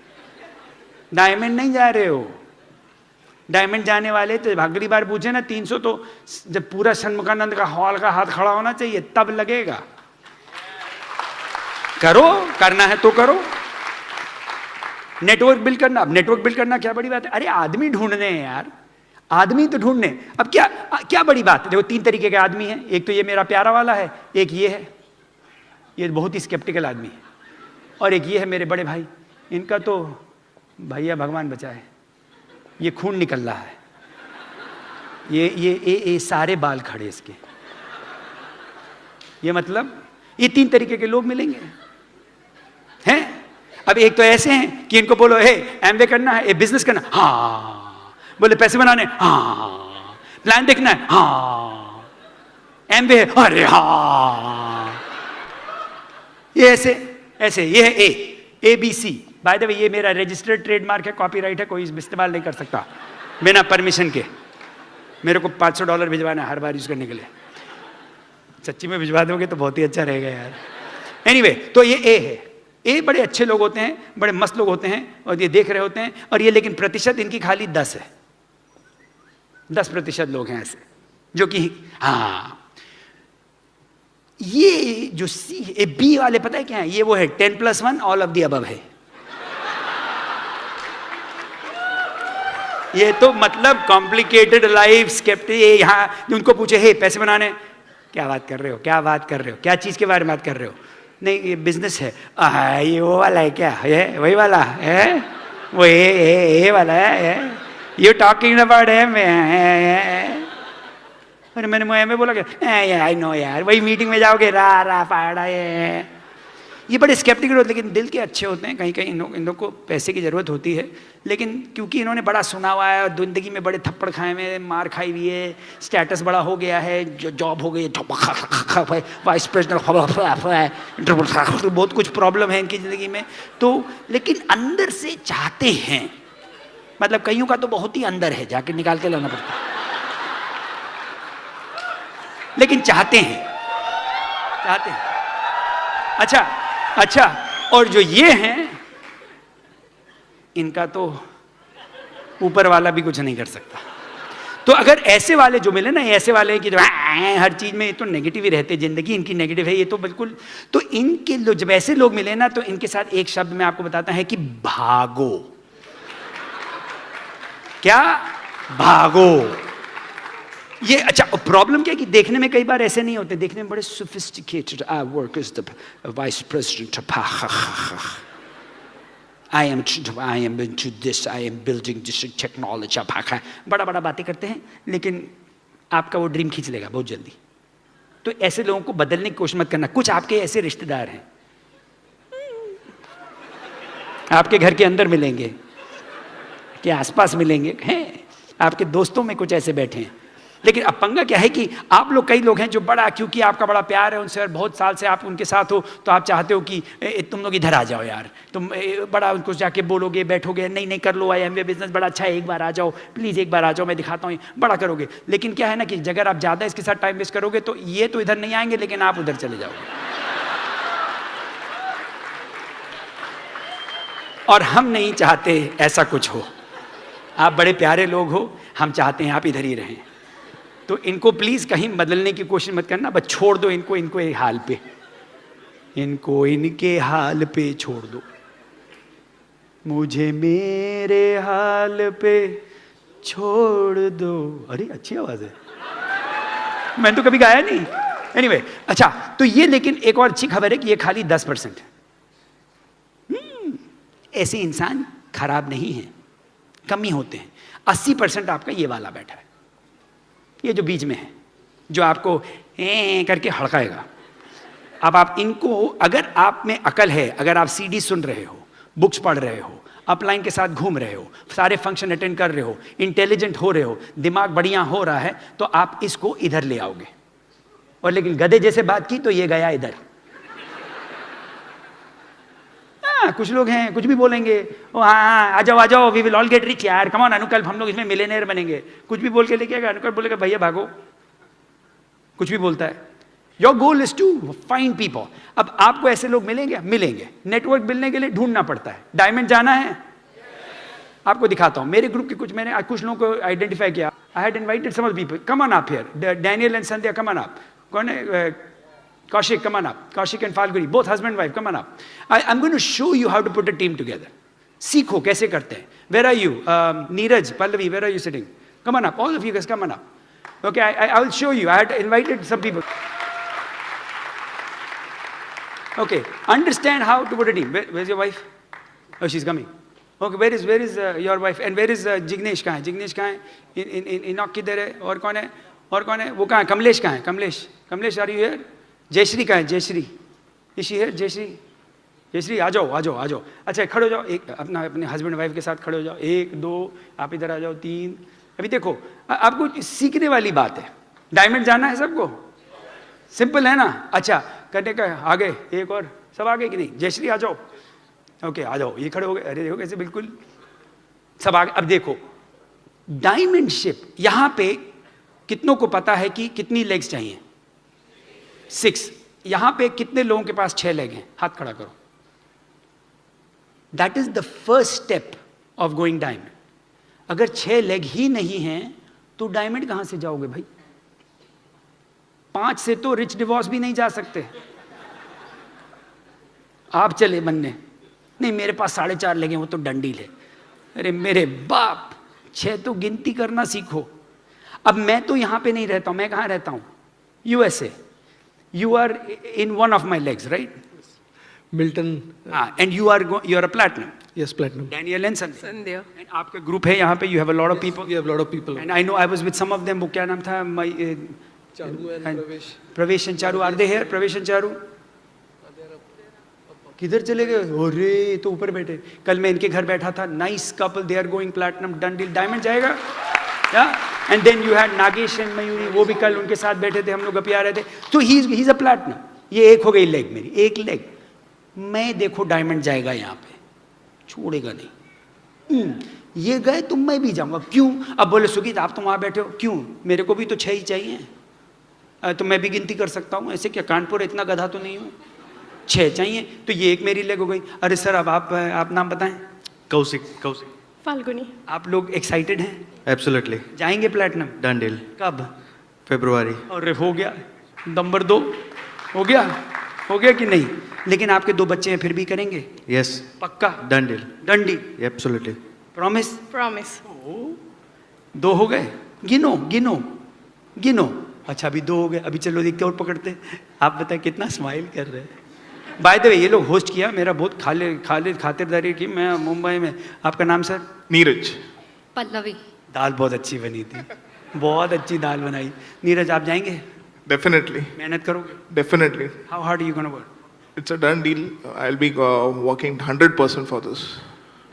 डायमंड नहीं जा रहे हो। डायमंड जाने वाले तो अगली बार पूछे ना 300, तो जब पूरा षणमुखानंद का हॉल का हाथ खड़ा होना चाहिए, तब लगेगा। करो, करना है तो करो। नेटवर्क बिल्ड करना, अब नेटवर्क बिल्ड करना क्या बड़ी बात है? अरे आदमी ढूंढने हैं यार, आदमी तो ढूंढने। अब क्या बड़ी बात है? देखो 3 तरीके के आदमी हैं। एक तो ये मेरा प्यारा वाला है, एक ये है, ये बहुत ही स्केप्टिकल आदमी है, और एक ये है मेरे बड़े भाई। इनका तो भैया भगवान बचाए, ये खून निकल रहा है, ये सारे बाल खड़े इसके। ये मतलब ये 3 तरीके के लोग मिलेंगे हैं। अब एक तो ऐसे हैं कि इनको बोलो हे एमवे करना है, बिजनेस करना, हाँ। बोले पैसे बनाने, हाँ। प्लान देखना है, हाँ। एमवे है, अरे हाँ। ये ऐसे ये है ABC। बाय द वे ये मेरा रजिस्टर्ड ट्रेडमार्क है, कॉपीराइट है, कोई इस्तेमाल नहीं कर सकता बिना परमिशन के। मेरे को $500 भिजवाना है हर बार यूज करने के लिए। सच्ची में भिजवा दोगे तो बहुत ही अच्छा रहेगा यार। एनीवे, तो ये ए है, ये बड़े अच्छे लोग होते हैं, बड़े मस्त लोग होते हैं और ये देख रहे होते हैं, और ये लेकिन प्रतिशत इनकी खाली 10 है। 10% लोग हैं ऐसे जो कि हाँ, ये जो बी वाले पता है क्या है, ये वो है 10+1 ऑल ऑफ द अबव है। ये तो मतलब कॉम्प्लिकेटेड लाइफ स्केप्टिक। यहाँ उनको पूछे हे पैसे बनाने, क्या बात कर रहे हो, क्या बात कर रहे हो, क्या चीज के बारे में बात कर रहे हो? नहीं ये बिजनेस है। ये वो वाला है क्या, ये वही वाला है, वो ये वाला है, यू टॉकिंग अबाउट है। अरे मैंने बोला क्या, आई नो यार, वही मीटिंग में जाओगे रा फाड़ा ये बड़े स्केप्टिकल होते, लेकिन दिल के अच्छे होते हैं। कहीं कहीं इन लोग को पैसे की ज़रूरत होती है, लेकिन क्योंकि इन्होंने बड़ा सुना हुआ है और ज़िंदगी में बड़े थप्पड़ खाए में, मार खाई हुई है, स्टेटस बड़ा हो गया है, जॉब हो गई है, वाइस प्रेसिडेंट, बहुत कुछ प्रॉब्लम है इनकी ज़िंदगी में। तो लेकिन अंदर से चाहते हैं, मतलब कईयों का तो बहुत ही अंदर है, जाके निकाल के लाना पड़ता है, लेकिन चाहते हैं। अच्छा, और जो ये हैं, इनका तो ऊपर वाला भी कुछ नहीं कर सकता। तो अगर ऐसे वाले जो मिले ना, ऐसे वाले कि जो हर चीज में तो नेगेटिव ही रहते, जिंदगी इनकी नेगेटिव है, ये तो बिल्कुल। तो इनके जब ऐसे लोग मिले ना, तो इनके साथ एक शब्द मैं आपको बताता है कि भागो। क्या? भागो। ये अच्छा, प्रॉब्लम क्या है कि देखने में कई बार ऐसे नहीं होते, देखने में बड़े sophisticated. I work as the vice president, I am into this, I am building this technology, बड़ा बातें करते हैं, लेकिन आपका वो ड्रीम खींच लेगा बहुत जल्दी। तो ऐसे लोगों को बदलने की कोशिश मत करना। कुछ आपके ऐसे रिश्तेदार हैं, आपके घर के अंदर मिलेंगे, के आसपास मिलेंगे, हैं आपके दोस्तों में कुछ ऐसे बैठे हैं। लेकिन अब पंगा क्या है कि आप लोग, कई लोग हैं जो बड़ा, क्योंकि आपका बड़ा प्यार है उनसे और बहुत साल से आप उनके साथ हो, तो आप चाहते हो कि तुम लोग इधर आ जाओ यार, तुम बड़ा उनको जाके बोलोगे, बैठोगे, नहीं कर लो, IMBA बिजनेस बड़ा अच्छा है, एक बार आ जाओ प्लीज़, एक बार आ जाओ, मैं दिखाता हूँ, बड़ा करोगे। लेकिन क्या है ना कि अगर आप ज़्यादा इसके साथ टाइम वेस्ट करोगे तो ये तो इधर नहीं आएंगे, लेकिन आप उधर चले जाओगे। और हम नहीं चाहते ऐसा कुछ हो। आप बड़े प्यारे लोग हो, हम चाहते हैं आप इधर ही रहें। तो इनको प्लीज कहीं बदलने की कोशिश मत करना, बस छोड़ दो इनको, इनके हाल पे, इनके हाल पे छोड़ दो। मुझे मेरे हाल पे छोड़ दो। अरे अच्छी आवाज है, मैंने तो कभी गाया नहीं। एनीवे, अच्छा, तो ये, लेकिन एक और अच्छी खबर है कि ये खाली 10% है। ऐसे इंसान खराब नहीं है, कम ही होते हैं। 80% आपका ये वाला बैठा है, ये जो बीच में है, जो आपको करके हड़काएगा। अब आप इनको, अगर आप में अकल है, अगर आप CD सुन रहे हो, बुक्स पढ़ रहे हो, अपलाइन के साथ घूम रहे हो, सारे फंक्शन अटेंड कर रहे हो, इंटेलिजेंट हो रहे हो, दिमाग बढ़िया हो रहा है, तो आप इसको इधर ले आओगे। और लेकिन गधे जैसे बात की तो ये गया इधर। कुछ लोग हैं कुछ भी बोलेंगे, ओ हाँ आ जाओ, we will all get rich यार, कम ऑन अनुकल्प, हम लोग इसमें मिलियनेयर बनेंगे। कुछ भी बोल के लेके आएगा, अनुकल्प बोलेगा भैया भागो, कुछ भी बोलता है। Your goal is to find people. अब आपको ऐसे लोग मिलेंगे। नेटवर्क मिलने के लिए ढूंढना पड़ता है। डायमंड जाना है, आपको दिखाता हूं। मेरे ग्रुप के मैंने कुछ लोगों को आइडेंटिफाई किया। I had invited some people, come on up here, Daniel and Sandhya, come on up. कौन है? Kaushik, come on up. Kaushik and Falguni, both husband and wife, come on up. I'm going to show you how to put a team together. सीखो कैसे करते हैं। Where are you? Neeraj, Pallavi, where are you sitting? Come on up. All of you guys, come on up. Okay, I will show you. I had invited some people. Okay, understand how to put a team. Where's your wife? Oh, she's coming. Okay, where is your wife? And where is Jignesh? कहाँ है? Jignesh कहाँ है? Enoch किधर है? और कौन है? वो कहाँ है? कमलेश कहाँ है? Kamlesh, are you here? Jayashree कहाँ है? जयश्री, इसी है जयश्री, आ जाओ। अच्छा खड़े हो जाओ, एक अपने हस्बैंड वाइफ के साथ खड़े हो जाओ। 1 2, आप इधर आ जाओ। 3। अभी देखो, आपको सीखने वाली बात है। डायमंड जाना है सबको, सिंपल है ना। अच्छा, करने का आगे, एक और, सब आगे कि नहीं? जयश्री आ जाओ। ओके, आ जाओ, ये खड़े हो गए। अरे देखो कैसे, बिल्कुल सब आगे। अब देखो, डायमंड शिप, यहां पे कितनों को पता है कि कितनी लेग्स चाहिए? 6। यहां पे कितने लोगों के पास 6 लेग हैं? हाथ खड़ा करो। That is the first step of going diamond. अगर 6 लेग ही नहीं हैं तो डायमंड कहां से जाओगे भाई? 5 से तो रिच डिवोर्स भी नहीं जा सकते. आप चले बनने, नहीं मेरे पास 4.5 लेग हैं, वो तो डंडील है. अरे मेरे बाप, 6 तो गिनती करना सीखो. अब मैं तो यहां पे नहीं रहता हूं, मैं कहां रहता हूं? USA. You are in one of my legs, right? Milton. And you are a platinum. Yes, platinum. Daniel and Sandhya. Sandhya. And आपका ग्रुप है यहाँ पे. You have a lot of people. We have a lot of people. And I know I was with some of them. वो क्या नाम था? Charu and Pravesh. Pravesh and Charu. Are they here? Pravesh and Charu. किधर चले गए? अरे तो ऊपर बैठे. कल मैं इनके घर बैठा था. Nice couple. They are going platinum. Done deal. Diamond जाएगा. Yeah. And then you had Nagesh and Mayuri. वो भी कल उनके साथ बैठे थे. हम लोग अपिया रहे थे. तो he's a platinum. ये एक हो गई लेग मेरी. एक लेग. मैं देखो डायमंड जाएगा यहाँ पे, छोड़ेगा नहीं. ये गए तो मैं भी जाऊंगा. क्यों? अब बोले सुगीत आप तो वहां बैठे हो, क्यों? मेरे को भी तो 6 ही चाहिए. तो मैं भी गिनती कर सकता हूँ. ऐसे क्या कानपुर इतना गधा तो नहीं हूँ. 6 चाहिए. तो ये एक मेरी लेग हो गई. अरे सर अब आप नाम बताएं. कौशिक. Falguni. आप लोग एक्साइटेड हैं? एब्सोल्युटली. जाएंगे प्लेटिनम? Done deal. कब? फरवरी. अरे हो गया. नंबर 2 हो गया. हो गया कि नहीं? लेकिन आपके 2 बच्चे हैं, फिर भी करेंगे? यस. पक्का? Done deal. डंडी. एब्सोल्युटली. प्रॉमिस? Promise. 2 हो गए. गिनो. अच्छा अभी 2 हो गए. अभी चलो एक और पकड़ते. आप बताएं कितना स्माइल कर रहे हैं. बाय द वे ये लोग होस्ट किया, मेरा बहुत खातिरदारी की. मैं मुंबई में. आपका नाम सर? नीरज. Pallavi. दाल बहुत अच्छी बनी थी. बहुत अच्छी दाल बनाई. नीरज आप जाएंगे? Definitely. मेहनत करोगे? Definitely. How hard you gonna work? It's a done deal. I'll be working 100% for this.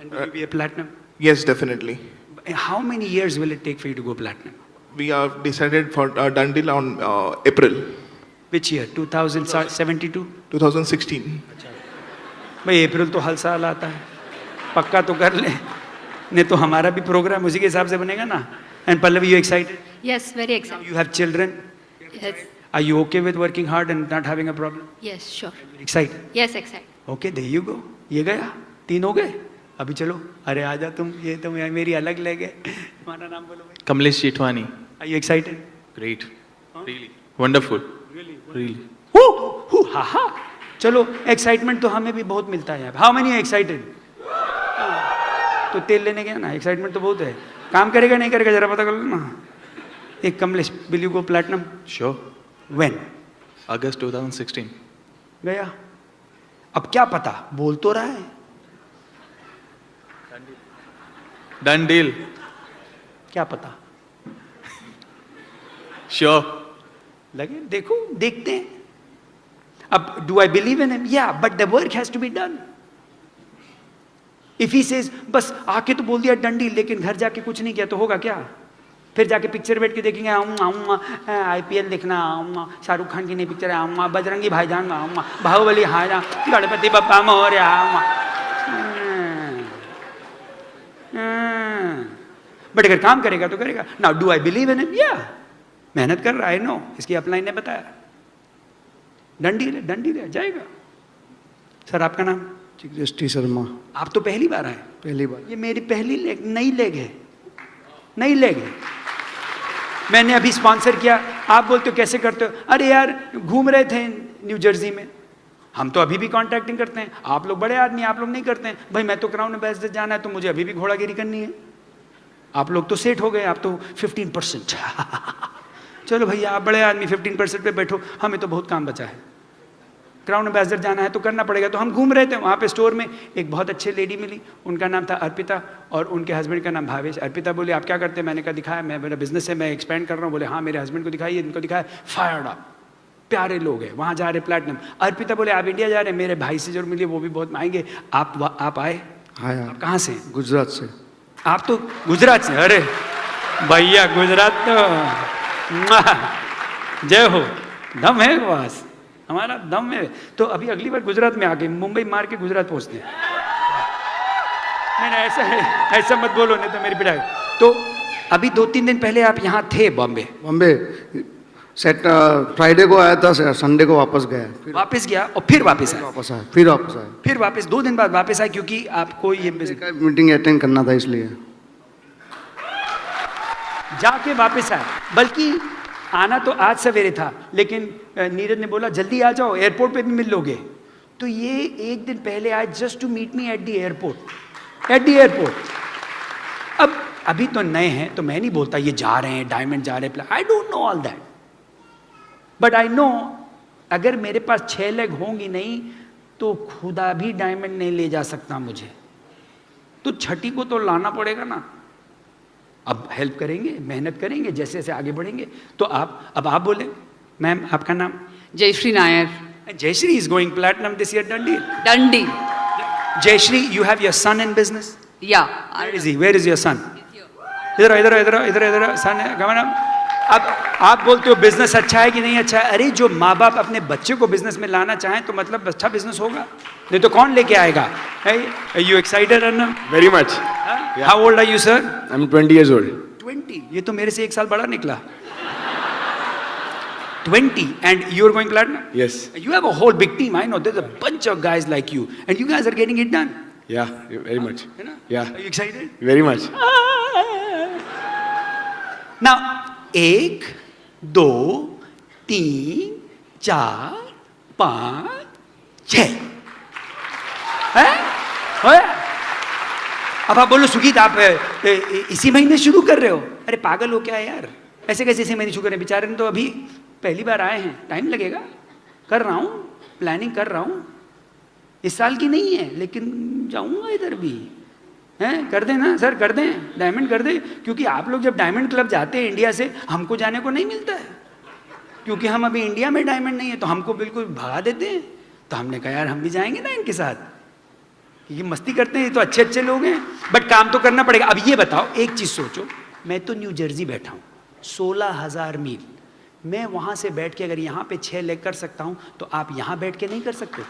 And will be a platinum? Yes, definitely. How many years will it take for you to go platinum? We have decided for a done deal on April Which year? 2072? 2016. भाई अप्रैल तो हर साल आता है. पक्का तो कर ले, नहीं तो हमारा भी प्रोग्राम उसी के हिसाब से बनेगा ना. And Pallavi, you excited? Yes, very excited. You have children? Yes. Are you okay with working hard and not having a problem? Yes, sure. Excited? Yes, excited. Okay, there you go. ये गया. 3 हो गए. अभी चलो. अरे आजा तुम. ये तो मेरी अलग लेग है. तुम्हारा नाम बोलो भाई. Kamlesh Jethwani. Are you excited? Great. Really wonderful. Really. हा हा. चलो एक्साइटमेंट तो हमें भी बहुत मिलता है यहाँ. How many excited? तो तेल लेने गया ना. एक्साइटमेंट तो बहुत है. काम करेगा नहीं करेगा जरा पता कर लो ना. एक Kamlesh, will you go platinum? Sure. When? August 2016. गया. अब क्या पता, बोल तो रहा है. Done deal. क्या पता. श्योर. लगे देखो, देखते हैं. अब do I believe in him? Yeah, but the work has to be done. If he says बस आके तो बोल दिया डंडी, लेकिन घर जाके कुछ नहीं किया तो होगा क्या? फिर जाके पिक्चर बैठ के देखेंगे, आऊँगा IPL देखना, आऊँगा शाहरुख खान की नई पिक्चर है, आऊँगा बजरंगी भाईजान, आऊँगा बाहुबली, हाजा गणपति बप्पा मोरया, आऊँगा. बट अगर काम करेगा तो करेगा. Now do I believe in him? या, मेहनत कर रहा है. नो, इसकी अपलाइन ने बताया. डंडी ले जाएगा. सर आपका नाम? दृष्टि शर्मा. आप तो पहली बार आए? पहली बार. ये मेरी पहली लेग, नई लेग है. नई लेग है. मैंने अभी स्पॉन्सर किया. आप बोलते हो कैसे करते हो? अरे यार घूम रहे थे न्यू जर्सी में. हम तो अभी भी कॉन्ट्रैक्टिंग करते हैं. आप लोग बड़े आदमी, आप लोग नहीं करते हैं. भाई मैं तो क्राउन एम्बेसडर जाना है तो मुझे अभी भी घोड़ागिरी करनी है. आप लोग तो सेट हो गए. आप तो 15%. चलो भैया आप बड़े आदमी 15% पे बैठो. हमें तो बहुत काम बचा है. क्राउन एम्बेसडर जाना है तो करना पड़ेगा. तो हम घूम रहे थे वहाँ पे स्टोर में. एक बहुत अच्छे लेडी मिली. उनका नाम था अर्पिता और उनके हस्बैंड का नाम भावेश. अर्पिता बोली आप क्या करते हैं? मैंने कहा दिखाया, मैं मेरा बिजनेस है, मैं एक्सपेंड कर रहा हूँ. बोले हाँ मेरे हस्बैंड को दिखाइए. इनको दिखाया. फायर्ड अप, प्यारे लोग हैं. वहाँ जा रहे प्लैटिनम. अर्पिता बोले आप इंडिया जा रहे हैं? मेरे भाई से जरूर मिलिए, वो भी बहुत आएंगे. आप आए? हाँ आप कहाँ से? गुजरात से. आप तो गुजरात से? अरे भैया गुजरात तो जय हो. दम है बस, हमारा दम है. तो अभी अगली बार गुजरात में आके मुंबई मार के गुजरात पहुंचते हैं. नहीं ऐसा मत बोलो, नहीं तो मेरी पिटाई. तो अभी 2-3 दिन पहले आप यहाँ थे बॉम्बे? बॉम्बे फ्राइडे को आया था, संडे को वापस गया, फिर वापस गया और फिर वापस आया, वापस आया, फिर वापस आया। फिर वापस 2 दिन बाद वापस आया क्योंकि आपको ये business- मीटिंग अटेंड करना था इसलिए। जाके वापस आया। बल्कि आना तो आज सवेरे था, लेकिन नीरज ने बोला जल्दी आ जाओ, एयरपोर्ट पे भी मिल लोगे। तो ये 1 दिन पहले आए just to meet me at the airport, at the airport. अब अभी तो नए हैं, तो मैं नहीं बोलता ये जा रहे हैं, डायमंड जा रहे हैं, I don't know all that, but I know अगर मेरे पास 6 लेग होंगी नहीं तो खुदा भी डायमंड नहीं ले जा सकता मुझे, तो छठी को तो लाना पड़ेगा ना। अब हेल्प करेंगे, मेहनत करेंगे, जैसे जैसे आगे बढ़ेंगे। तो अब आप बोले, मैम आपका नाम? Jayashree Nair, Jayashree is going platinum this year, Dundee. Dundee. Jayashree, you have your son in business? Yeah. Where is he? Where is your son? इधर इधर इधर इधर इधर सन है, कम ऑन। अब आप बोलते हो बिजनेस अच्छा है कि नहीं अच्छा है। अरे जो माँ बाप अपने बच्चे को बिजनेस में लाना चाहें तो मतलब अच्छा बिजनेस होगा, नहीं तो कौन लेके आएगा। You excited Arnab? Very much. How old are you sir? I'm 20 years old. 20। ये तो मेरे से 1 साल बड़ा निकला। 20 and you are going platinum? Yes. You have a whole big team. I know there's a bunch of guys like you and you guys are getting it done. Yeah, very much. है ना? Yeah, Are you excited? very much. Now 1 2 3 4 5 6 है? अब आप बोलो सुगीत आप इसी महीने शुरू कर रहे हो? अरे पागल हो क्या यार, ऐसे कैसे इसी महीने शुरू करें? बेचारे ने तो अभी पहली बार आए हैं, टाइम लगेगा। कर रहा हूँ, प्लानिंग कर रहा हूँ, इस साल की नहीं है लेकिन जाऊंगा इधर भी। हैं कर दें ना सर, कर दें, डायमंड कर दें। क्योंकि आप लोग जब डायमंड क्लब जाते हैं इंडिया से, हमको जाने को नहीं मिलता है, क्योंकि हम अभी इंडिया में डायमंड नहीं है, तो हमको बिल्कुल भगा देते हैं। तो हमने कहा यार हम भी जाएंगे ना इनके साथ, ये मस्ती करते हैं, ये तो अच्छे अच्छे लोग हैं, बट काम तो करना पड़ेगा। अब ये बताओ, एक चीज सोचो, मैं तो न्यू जर्सी बैठा हूँ, 16,000 मील, मैं वहां से बैठ के अगर यहाँ पे 6 लेग कर सकता हूँ, तो आप यहाँ बैठ के नहीं कर सकते?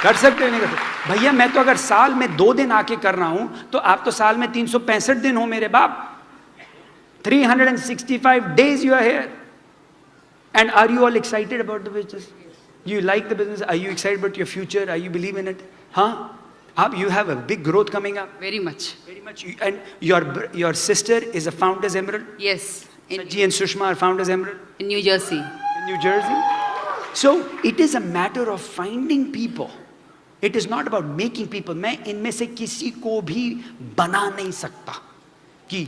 कर सकते हो नहीं कर सकते? भैया मैं तो अगर साल में 2 दिन आके कर रहा हूं, तो आप तो साल में 365 दिन हो मेरे बाप। 365 days you are here. And are you all excited about the business? You like the business? Are you excited about your future? Are you believe in it? Huh? You have a big growth coming up. Very much. Very much. And your sister is a Founders Emerald. Yes. In Saji and Sushma are Founders Emerald New Jersey. in New Jersey. So it is a matter of finding people. It is not about making people. मैं इनमें से किसी को भी बना नहीं सकता कि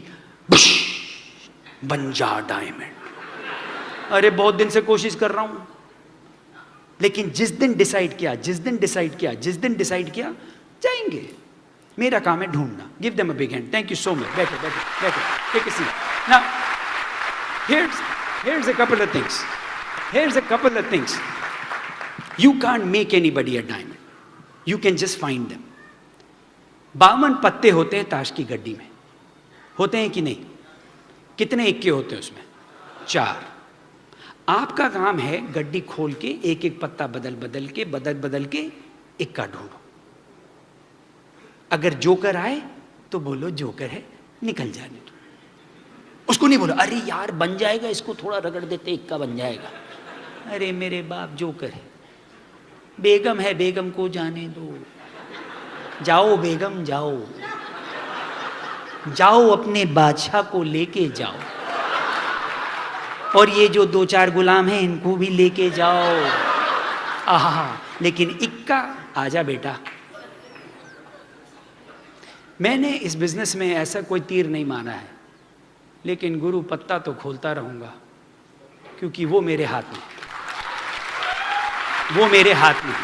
बन जा डायमंड। अरे बहुत दिन से कोशिश कर रहा हूं, लेकिन जिस दिन डिसाइड किया जाएंगे। मेरा काम है ढूंढना। Give them a big hand. Thank you so much. बैठो बैठो बैठो, take a seat. Now here's a couple of things. You can't make anybody a diamond. You can just find them. 52 पत्ते होते हैं ताश की गड्डी में, होते हैं कि नहीं? कितने इक्के होते हैं उसमें? 4। आपका काम है गड्डी खोल के एक एक पत्ता बदल के इक्का ढूंढो। अगर जोकर आए तो बोलो जोकर है, निकल जाने दो। उसको नहीं बोलो अरे यार बन जाएगा, इसको थोड़ा रगड़ देते इक्का बन जाएगा। अरे मेरे बाप जोकर है, बेगम है, बेगम को जाने दो। जाओ बेगम जाओ, जाओ अपने बादशाह को लेके जाओ, और ये जो 2-4 गुलाम हैं इनको भी लेके जाओ। आहा, लेकिन इक्का आजा बेटा। मैंने इस बिजनेस में ऐसा कोई तीर नहीं माना है, लेकिन गुरु पत्ता तो खोलता रहूंगा, क्योंकि वो मेरे हाथ में, वो मेरे हाथ में।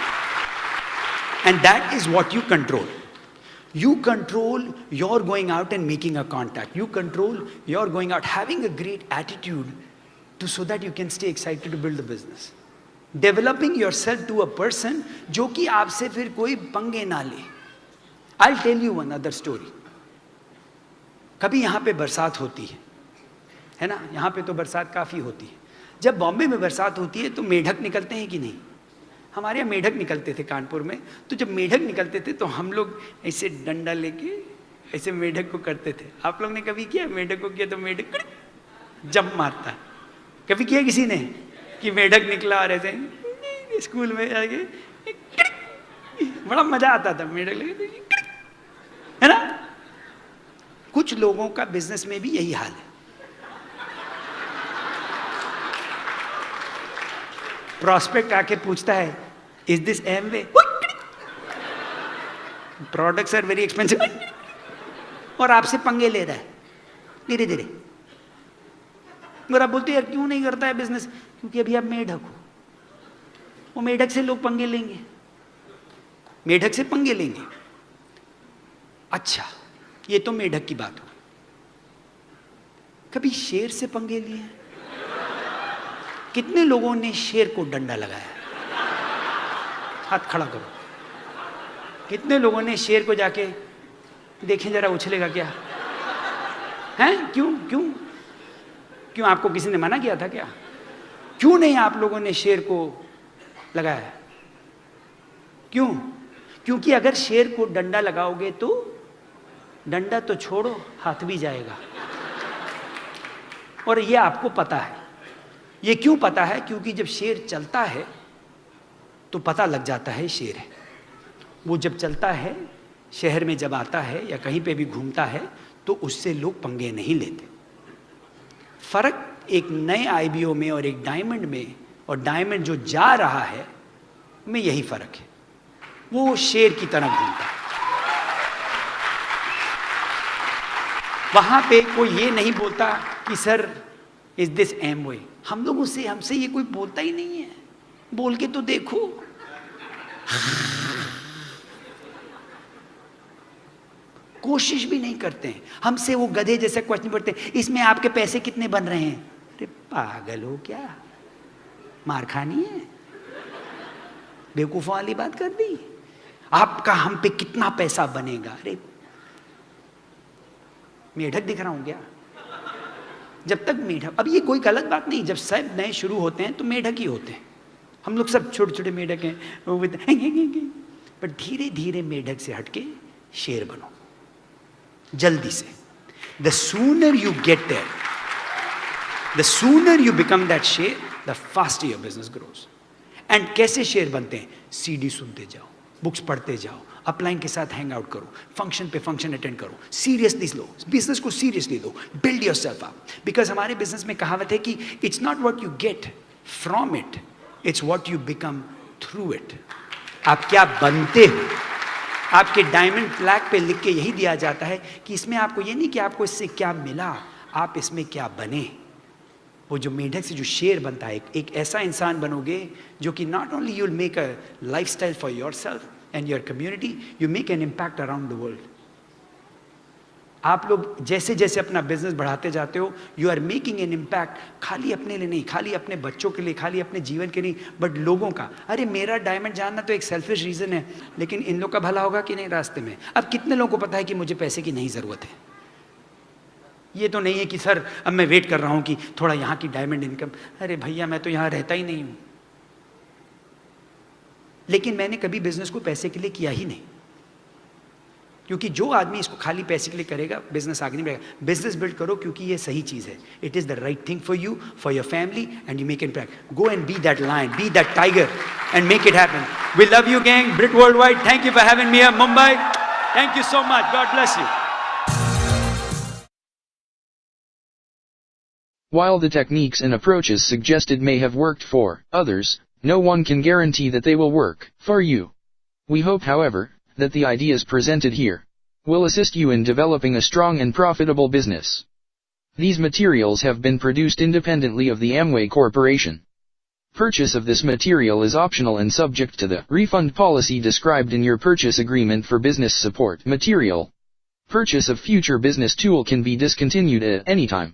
And that is what you control. You control your going out and making a contact. You control your going out, having a great attitude so that you can stay excited to build the business. Developing yourself to a person जो कि आपसे फिर कोई पंगे ना ले। I'll tell you one other story. कभी यहाँ पे बरसात होती है ना? यहाँ पे तो बरसात काफ़ी होती है। जब बॉम्बे में बरसात होती है तो मेढक निकलते हैं कि नहीं? हमारे यहाँ मेढक निकलते थे कानपुर में। तो जब मेढक निकलते थे तो हम लोग ऐसे डंडा लेके ऐसे मेढक को करते थे। आप लोग ने कभी किया? मेढक को किया तो मेढक जंप मारता। कभी किया किसी ने कि मेढक निकला और ऐसे स्कूल में जाके बड़ा मजा आता था मेढक लगे, है ना? कुछ लोगों का बिजनेस में भी यही हाल है। प्रॉस्पेक्ट आके पूछता है, is this Amway? Products are very expensive, और आपसे पंगे ले रहा है धीरे धीरे। और आप बोलते यार क्यों नहीं करता है बिजनेस? क्योंकि अभी आप मेढक हो। वो मेढक से लोग पंगे लेंगे, मेढक से पंगे लेंगे। अच्छा, ये तो मेढक की बात हो। कभी शेर से पंगे लिए? कितने लोगों ने शेर को डंडा लगाया? हाथ खड़ा करो। कितने लोगों ने शेर को जाके देखें जरा उछलेगा क्या? हैं? क्यों क्यों क्यों? आपको किसी ने मना किया था क्या? क्यों नहीं आप लोगों ने शेर को लगाया? क्यों? क्योंकि अगर शेर को डंडा लगाओगे तो डंडा तो छोड़ो, हाथ भी जाएगा। और ये आपको पता है। ये क्यों पता है? क्योंकि जब शेर चलता है तो पता लग जाता है शेर है। वो जब चलता है, शहर में जब आता है या कहीं पे भी घूमता है, तो उससे लोग पंगे नहीं लेते। फर्क एक नए आईबीओ में और एक डायमंड में, और डायमंड जो जा रहा है में यही फर्क है। वो शेर की तरह घूमता है। वहां पे कोई ये नहीं बोलता कि सर इज दिस एमवे। हम लोगों से, हमसे ये कोई बोलता ही नहीं है। बोल के तो देखो। कोशिश भी नहीं करते हैं। हमसे वो गधे जैसे क्वेश्चन पूछते हैं, इसमें आपके पैसे कितने बन रहे हैं? अरे पागल हो क्या? मार खानी है? बेवकूफों वाली बात कर दी। आपका हम पे कितना पैसा बनेगा? अरे मेढक दिख रहा हूं क्या? जब तक मेढक, अब ये कोई गलत बात नहीं, जब सब नए शुरू होते हैं तो मेढक ही होते हैं। हम लोग सब छोटे छोटे मेढक हैं, पर धीरे धीरे मेढक से हटके शेर बनो, जल्दी से। The sooner you get there, the sooner you become that शेर, the faster your business grows. And कैसे शेर बनते हैं? सीडी सुनते जाओ, बुक्स पढ़ते जाओ, अपलाइन के साथ हैंग आउट करो, फंक्शन पे फंक्शन अटेंड करो, सीरियसली लो, बिजनेस को seriously low, build yourself up. Because हमारे बिजनेस में कहावत है कि it's not what you get from it, it's what you become through it. आप क्या बनते हो? आपके डायमंड फ्लैग पे लिख के यही दिया जाता है कि इसमें आपको ये नहीं कि आपको इससे क्या मिला, आप इसमें क्या बने। वो जो मेढक से जो शेर बनता है, एक ऐसा इंसान बनोगे जो कि not only you will make a lifestyle for yourself and your community, you make an impact around the world. आप लोग जैसे जैसे अपना बिजनेस बढ़ाते जाते हो, you are making an impact, खाली अपने लिए नहीं, खाली अपने बच्चों के लिए, खाली अपने जीवन के नहीं, बट लोगों का। अरे मेरा डायमंड जानना तो एक सेल्फिश रीजन है, लेकिन इन लोग का भला होगा कि नहीं रास्ते में। अब कितने लोगों को पता है कि मुझे पैसे की नहीं जरूरत है? ये तो नहीं है कि सर अब मैं वेट कर रहा हूं कि थोड़ा यहाँ की डायमंड इनकम। अरे भैया मैं तो यहाँ रहता ही नहीं हूं। लेकिन मैंने कभी बिजनेस को पैसे के लिए किया ही नहीं, क्योंकि जो आदमी इसको खाली पैसे के लिए करेगा, बिजनेस आगे नहीं बढ़ेगा। बिजनेस बिल्ड करो क्योंकि ये सही चीज है। It is the right thing for you, for your family, and you make it impact. Go and be that lion, be that tiger, and make it happen. We love you gang, Britt world wide. Thank you for having me here Mumbai. Thank you so much, God bless you. While the techniques and approaches suggested may have worked for others, no one can guarantee that they will work for you. We hope, however, that the ideas presented here will assist you in developing a strong and profitable business. These materials have been produced independently of the Amway Corporation. Purchase of this material is optional and subject to the refund policy described in your purchase agreement for business support material. Purchase of future business tool can be discontinued at any time.